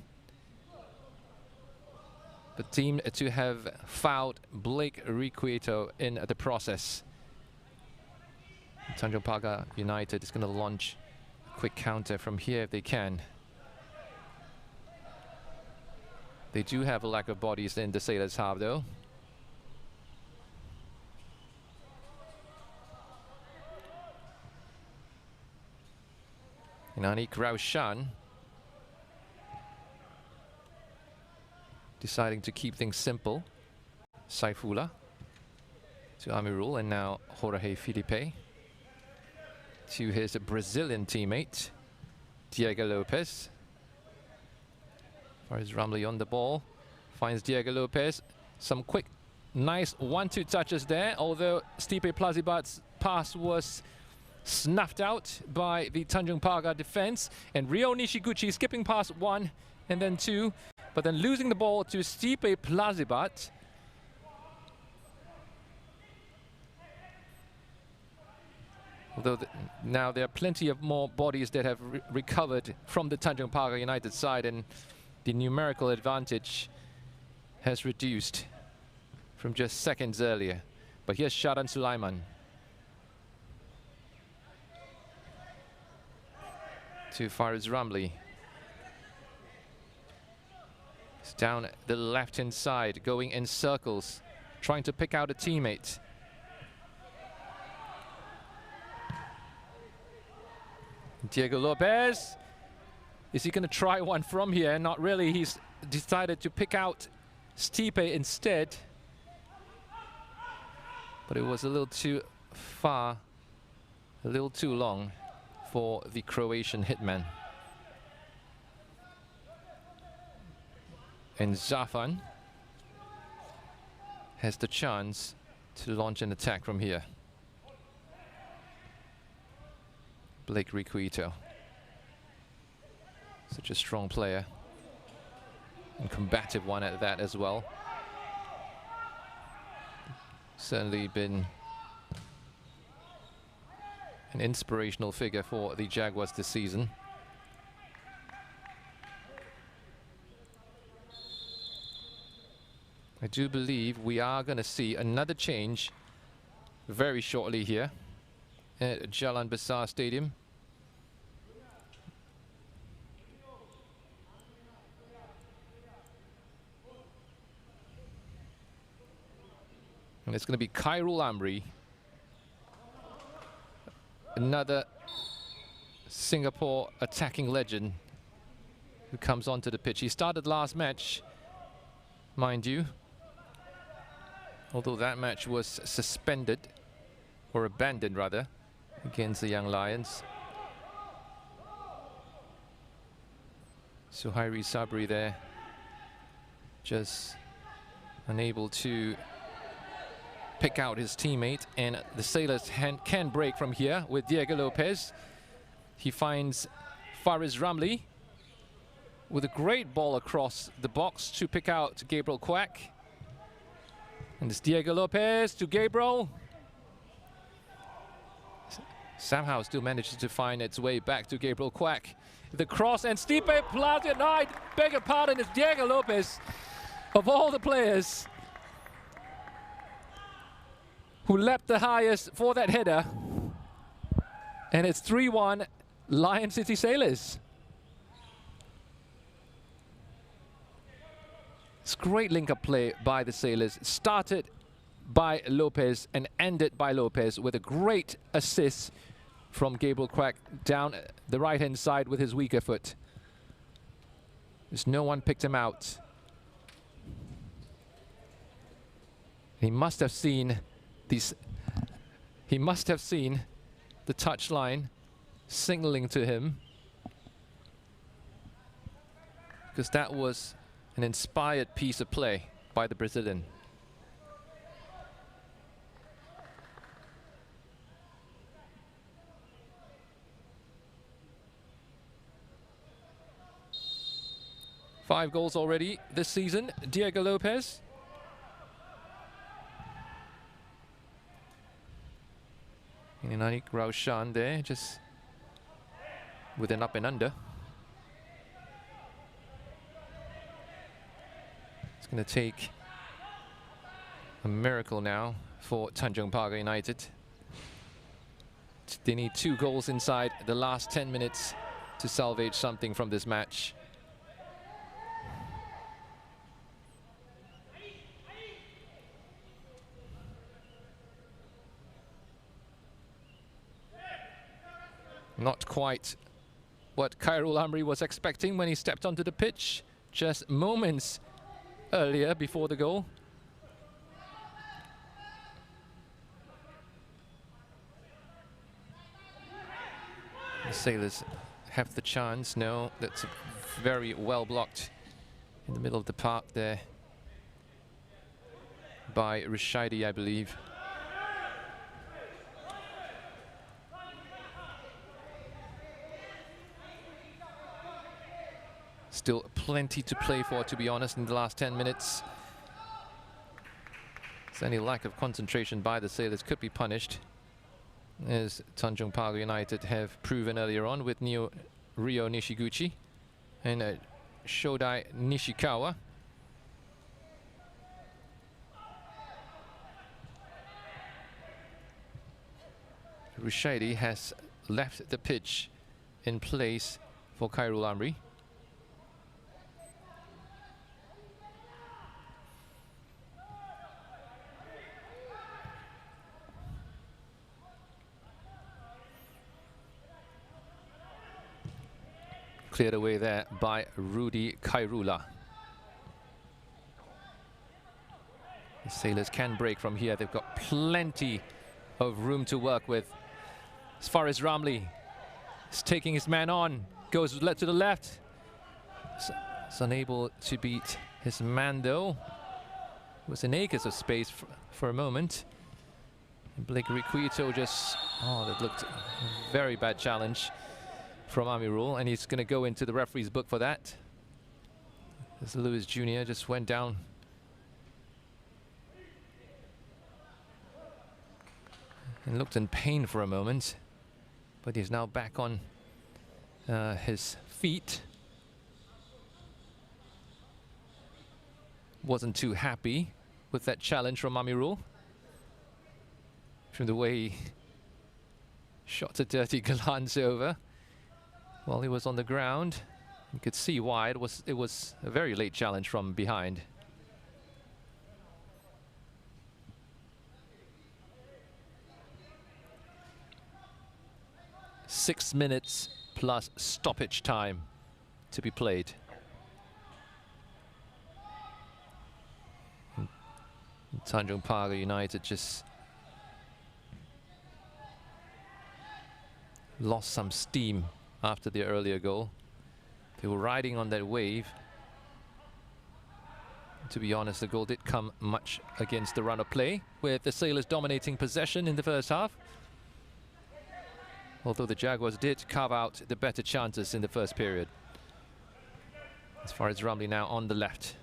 The team to have fouled Blake Requieto in the process. Tanjong Pagar United is going to launch a quick counter from here if they can. They do have a lack of bodies in the Sailors' half though. And Anik Raushan deciding to keep things simple. Saifullah to Amirul, and now Jorge Filipe to his Brazilian teammate Diego Lopez. Faris Ramlee on the ball, finds Diego Lopez. Some quick, nice 1-2 touches there, although Stipe Plazibat's pass was snuffed out by the Tanjong Pagar defense, and Ryo Nishiguchi skipping past 1 and then 2, but then losing the ball to Stipe Plazibat. Although now there are plenty of more bodies that have recovered from the Tanjong Pagar United side, and the numerical advantage has reduced from just seconds earlier. But here's Sharan Sulaiman to Faris Ramlee. It's down the left-hand side, going in circles, trying to pick out a teammate. Diego Lopez, is he going to try one from here? Not really. He's decided to pick out Stipe instead. But it was a little too far, a little too long for the Croatian hitman. And Zafan has the chance to launch an attack from here. Blake Requieto, such a strong player, and combative one at that as well. Certainly been an inspirational figure for the Jaguars this season. I do believe we are going to see another change very shortly here at Jalan Besar Stadium. And it's going to be Khairul Amri, another Singapore attacking legend, who comes onto the pitch. He started last match, mind you, although that match was suspended, or abandoned rather, against the Young Lions. Suhairi Sabri there, just unable to pick out his teammate, and the Sailors can break from here with Diego Lopez. He finds Faris Ramli with a great ball across the box to pick out Gabriel Quack. And it's Diego Lopez to Gabriel. Somehow still manages to find its way back to Gabriel Quack. The cross and Stipe Plaza, no, I beg your pardon, it's Diego Lopez. Of all the players who leapt the highest for that header. And it's 3-1 Lion City Sailors. It's great link-up play by the Sailors. Started by Lopez and ended by Lopez with a great assist from Gabriel Quack down the right-hand side with his weaker foot. There's no one picked him out. He must have seen these. He must have seen the touch line signaling to him, because that was an inspired piece of play by the Brazilian. Five goals already this season, Diego Lopez. Inanik Raushan there, just with an up and under. It's going to take a miracle now for Tanjong Pagar United. They need 2 goals inside the last 10 minutes to salvage something from this match. Not quite what Khairul Amri was expecting when he stepped onto the pitch just moments earlier before the goal. The Sailors have the chance. No, that's very well blocked in the middle of the park there by Rishaidi, I believe. Still plenty to play for, to be honest, in the last 10 minutes. So any lack of concentration by the Sailors could be punished, as Tanjong Pagar United have proven earlier on with Rio Nishiguchi and Shodai Nishikawa. Rushaidi has left the pitch in place for Khairul Amri. Cleared away there by Rudy Khairula. The Sailors can break from here. They've got plenty of room to work with. As far as Ramli is taking his man on, goes to the left. Is unable to beat his man though. Was in acres of space for a moment. And Blake Riquito just, oh, that looked a very bad challenge from Amirul, and he's going to go into the referee's book for that. As Lewis Jr. just went down. And looked in pain for a moment, but he's now back on his feet. Wasn't too happy with that challenge from Amirul. From the way he shot a dirty glance over while he was on the ground. You could see why. It was a very late challenge from behind. Six minutes plus stoppage time to be played. And Tanjong Pagar United just lost some steam after the earlier goal. They were riding on that wave. To be honest, the goal did come much against the run of play, with the Sailors dominating possession in the first half. Although the Jaguars did carve out the better chances in the first period. As far as Ramlee now on the left,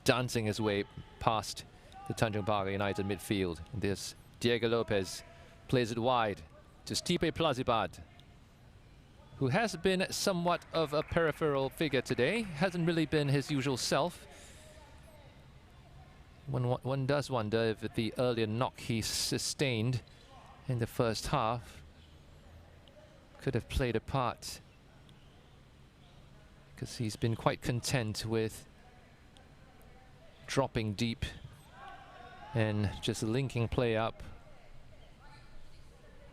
dancing his way past the Tanjong Pagar United midfield. And there's Diego Lopez, plays it wide to Stipe Plazibat, who has been somewhat of a peripheral figure today. Hasn't really been his usual self. One does wonder if the earlier knock he sustained in the first half could have played a part, because he's been quite content with dropping deep and just linking play up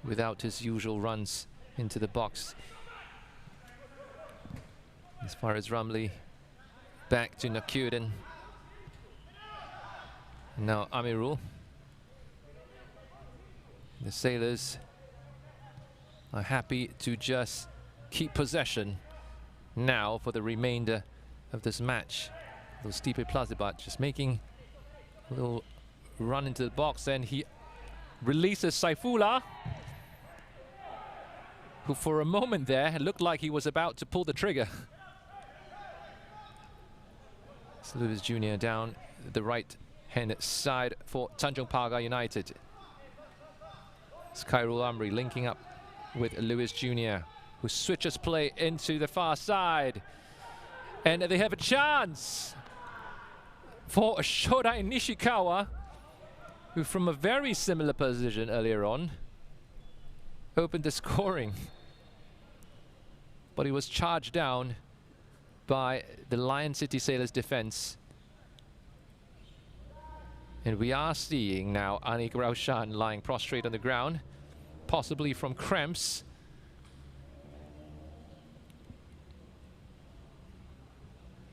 without his usual runs into the box. As far as Ramlee, back to Nakuden. Now Amirul. The Sailors are happy to just keep possession now for the remainder of this match. Little Stipe Plazibat just making a little run into the box, and he releases Saifullah, who for a moment there looked like he was about to pull the trigger. So Lewis Jr. down the right-hand side for Tanjong Pagar United. It's Khairul Amri linking up with Lewis Jr., who switches play into the far side. And they have a chance for Shodai Nishikawa, who from a very similar position earlier on opened the scoring. But he was charged down by the Lion City Sailors defense. And we are seeing now Anik Raushan lying prostrate on the ground, possibly from cramps.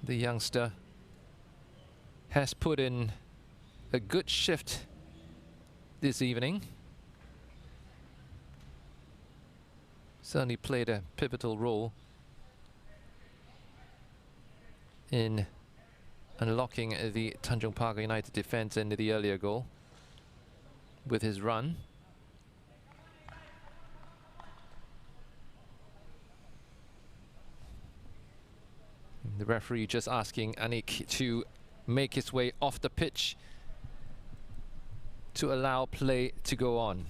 The youngster has put in a good shift this evening. Certainly played a pivotal role in unlocking the Tanjong Pagar United defense into the earlier goal with his run. The referee just asking Anik to make his way off the pitch to allow play to go on.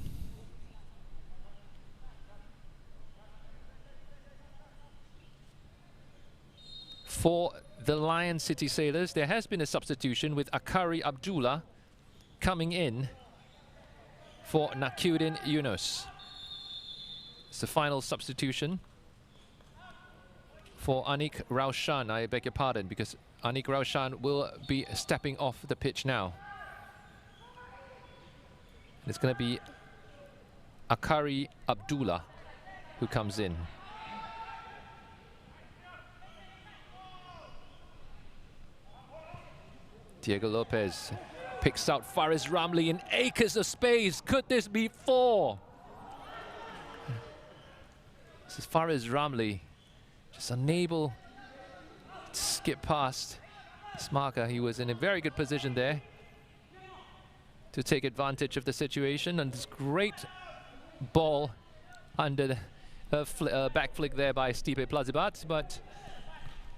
For the Lion City Sailors, there has been a substitution with Akari Abdullah coming in for Nakudin Yunus. It's the final substitution for Anik Raushan. I beg your pardon, because Anik Raushan will be stepping off the pitch now. It's going to be Akari Abdullah who comes in. Diego Lopez picks out Faris Ramlee in acres of space. Could this be 4? This is Faris Ramlee, just unable to skip past this marker. He was in a very good position there to take advantage of the situation, and this great ball under the back flick there by Stipe Plazibat, but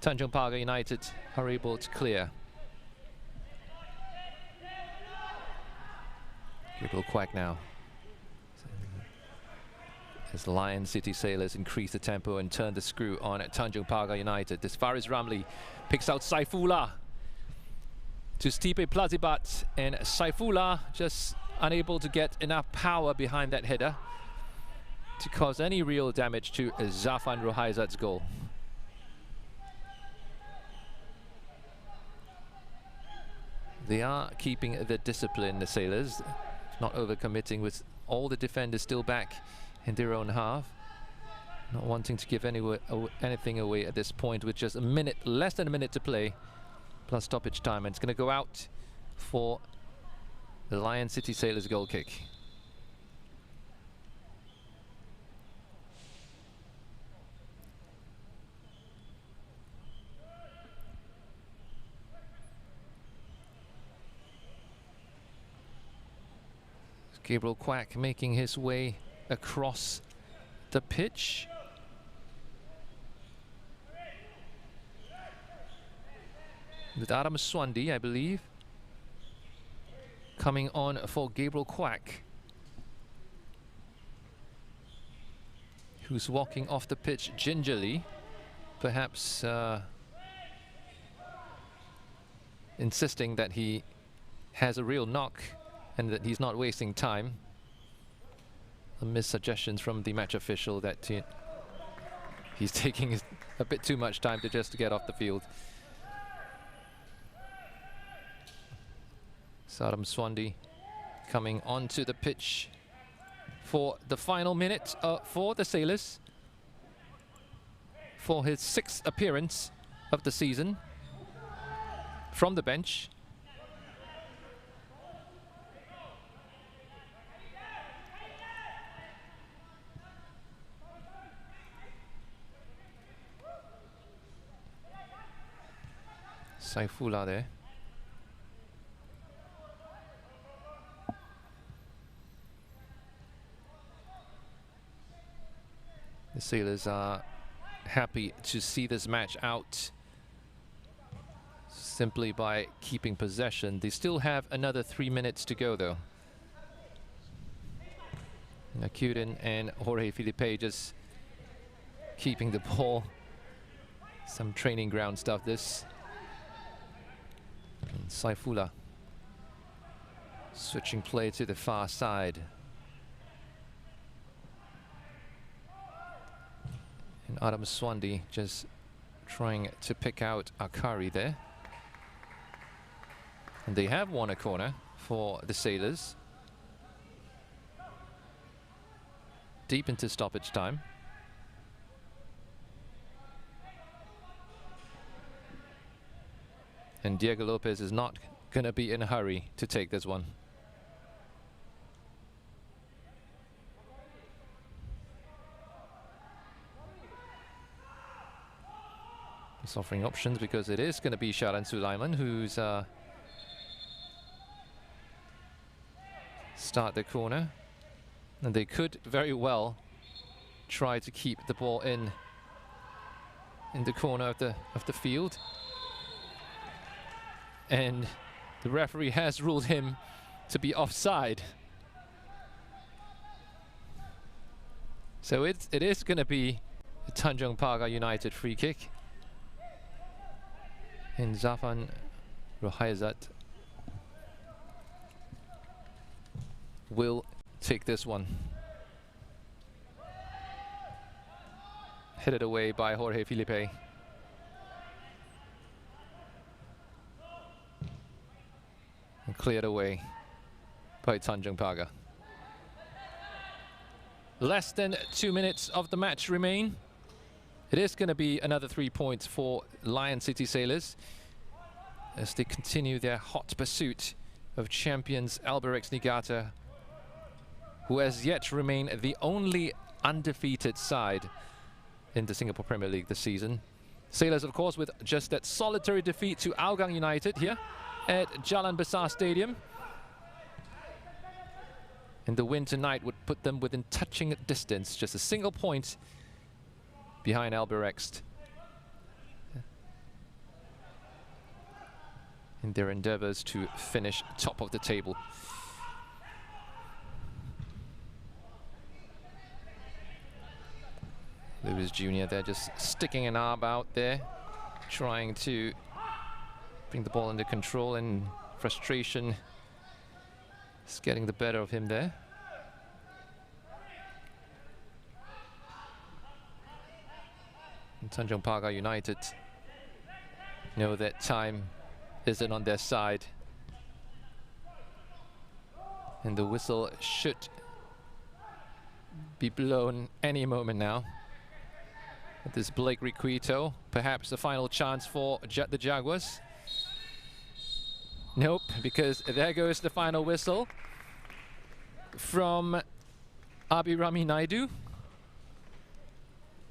Tanjong Pagar United are able to clear. Good little quack now. As Lion City Sailors increase the tempo and turn the screw on at Tanjong Pagar United. This Faris Ramlee picks out Saifullah to Stipe Plazibat, and Saifullah just unable to get enough power behind that header to cause any real damage to Zafan Rohaizat's goal. They are keeping the discipline, the Sailors, not overcommitting with all the defenders still back in their own half, not wanting to give anything away at this point with just a minute, less than a minute to play, plus stoppage time. And it's going to go out for the Lion City Sailors goal kick. Gabriel Quack making his way across the pitch. With Adam Swandi, I believe, coming on for Gabriel Quack, who's walking off the pitch gingerly, perhaps insisting that he has a real knock and that he's not wasting time. Amidst suggestions from the match official that he's taking a bit too much time to just get off the field. Sadam Swandi coming onto the pitch for the final minute for the Sailors, for his 6th appearance of the season from the bench. Saifullah there. The Sailors are happy to see this match out simply by keeping possession. They still have another 3 minutes to go though. Nakudin and Jorge Felipe just keeping the ball. Some training ground stuff this. And Saifullah switching play to the far side. And Adam Swandi just trying to pick out Akari there. And they have won a corner for the Sailors. Deep into stoppage time. And Diego Lopez is not going to be in a hurry to take this one. He's offering options because it is going to be Sharan Sulaiman who's start the corner. And they could very well try to keep the ball in the corner of the field. And the referee has ruled him to be offside. So it is going to be a Tanjong Pagar United free kick. And Zafan Rohaizat will take this one. Headed away by Jorge Felipe. And cleared away by Tanjong Pagar. Less than 2 minutes of the match remain. It is going to be another 3 points for Lion City Sailors as they continue their hot pursuit of champions Albirex Niigata, who has yet to remain the only undefeated side in the Singapore Premier League this season. Sailors, of course, with just that solitary defeat to Hougang United here at Jalan Besar Stadium. And the win tonight would put them within touching distance, just a single point behind Albirex in their endeavors to finish top of the table. Lewis Jr. there just sticking an arm out there, trying to bring the ball under control, and frustration is getting the better of him there. And Tanjong Pagar United know that time isn't on their side. And the whistle should be blown any moment now. This Blake Requito, perhaps the final chance for the Jaguars. Nope, because there goes the final whistle from Abhirami Naidu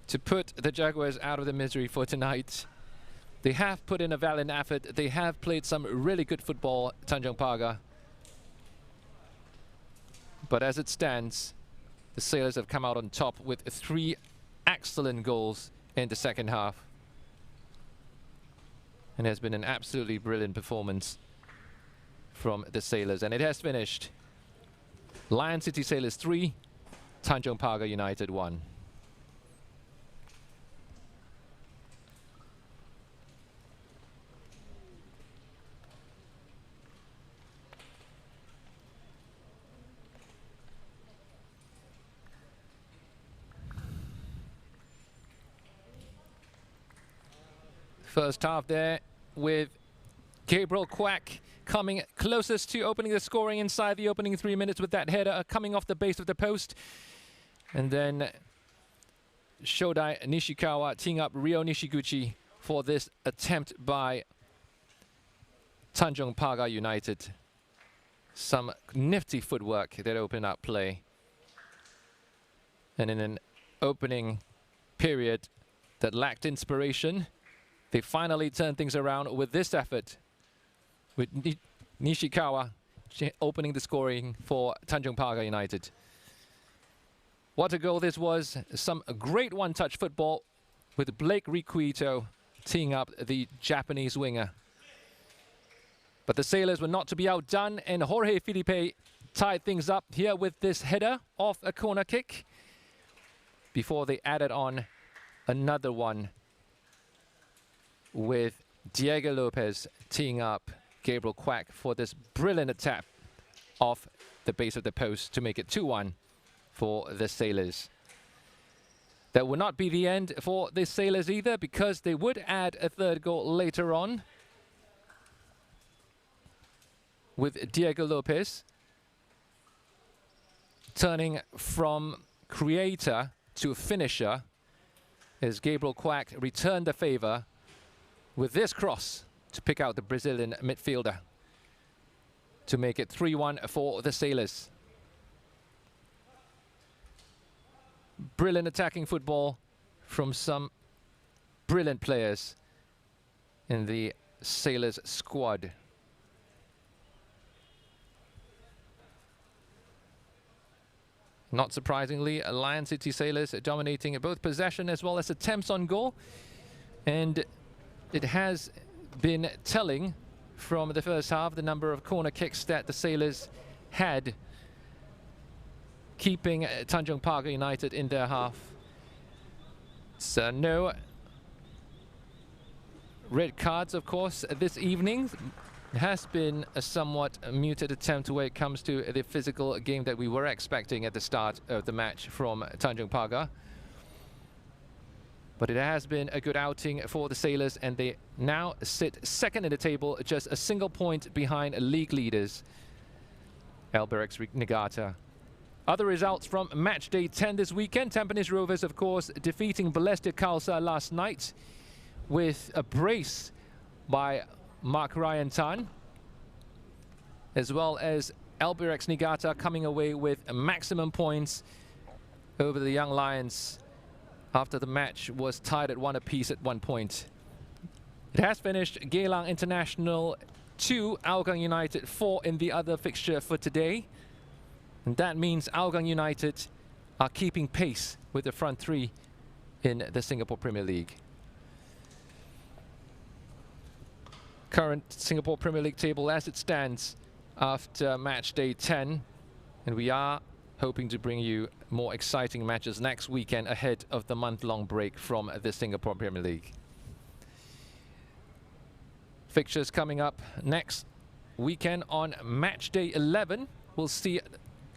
to put the Jaguars out of the misery for tonight. They have put in a valiant effort. They have played some really good football, Tanjong Pagar. But as it stands, the Sailors have come out on top with 3 excellent goals in the second half. And it has been an absolutely brilliant performance from the Sailors. And it has finished Lion City Sailors 3, Tanjong Pagar United 1. First half there with Gabriel Quack coming closest to opening the scoring inside the opening 3 minutes with that header coming off the base of the post. And then Shodai Nishikawa teeing up Ryo Nishiguchi for this attempt by Tanjong Pagar United. Some nifty footwork that opened up play. And in an opening period that lacked inspiration, they finally turned things around with this effort, with Nishikawa opening the scoring for Tanjong Pagar United. What a goal this was. Some great one-touch football with Blake Rikuito teeing up the Japanese winger. But the Sailors were not to be outdone, and Jorge Felipe tied things up here with this header off a corner kick before they added on another one with Diego Lopez teeing up Gabriel Quack for this brilliant attack off the base of the post to make it 2-1 for the Sailors. That would not be the end for the Sailors either, because they would add a third goal later on with Diego Lopez turning from creator to finisher as Gabriel Quack returned the favor with this cross to pick out the Brazilian midfielder to make it 3-1 for the Sailors. Brilliant attacking football from some brilliant players in the Sailors squad. Not surprisingly, Lion City Sailors dominating both possession as well as attempts on goal. And it has been telling from the first half the number of corner kicks that the Sailors had, keeping Tanjong Pagar United in their half. So no red cards, of course, this evening. It has been a somewhat muted attempt when it comes to the physical game that we were expecting at the start of the match from Tanjong Pagar. But it has been a good outing for the Sailors, and they now sit second in the table, just a single point behind league leaders Albirex Niigata. Other results from match day 10 this weekend. Tampines Rovers, of course, defeating Balestier Khalsa last night with a brace by Mark Ryan Tan, as well as Albirex Niigata coming away with maximum points over the Young Lions after the match was tied at 1 apiece at 1 point. It has finished Geylang International 2, Hougang United 4 in the other fixture for today. And that means Hougang United are keeping pace with the front three in the Singapore Premier League. Current Singapore Premier League table as it stands after match day 10. And we are hoping to bring you more exciting matches next weekend ahead of the month-long break from the Singapore Premier League. Fixtures coming up next weekend on match day 11. We'll see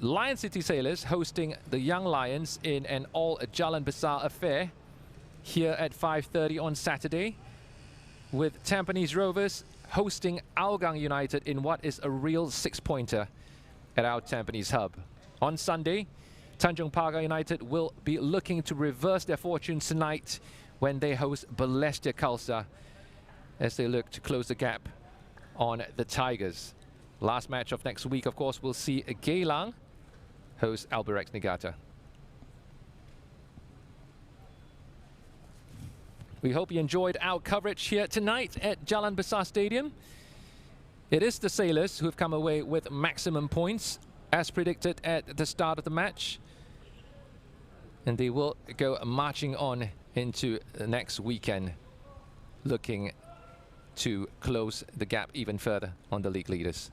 Lion City Sailors hosting the Young Lions in an all-Jalan Besar affair here at 5:30 on Saturday, with Tampines Rovers hosting Hougang United in what is a real six-pointer at our Tampines hub. On Sunday, Tanjong Pagar United will be looking to reverse their fortunes tonight when they host Balestier Khalsa as they look to close the gap on the Tigers. Last match of next week, of course, we'll see Geylang host Albirex Niigata. We hope you enjoyed our coverage here tonight at Jalan Besar Stadium. It is the Sailors who have come away with maximum points as predicted at the start of the match. And they will go marching on into the next weekend, looking to close the gap even further on the league leaders.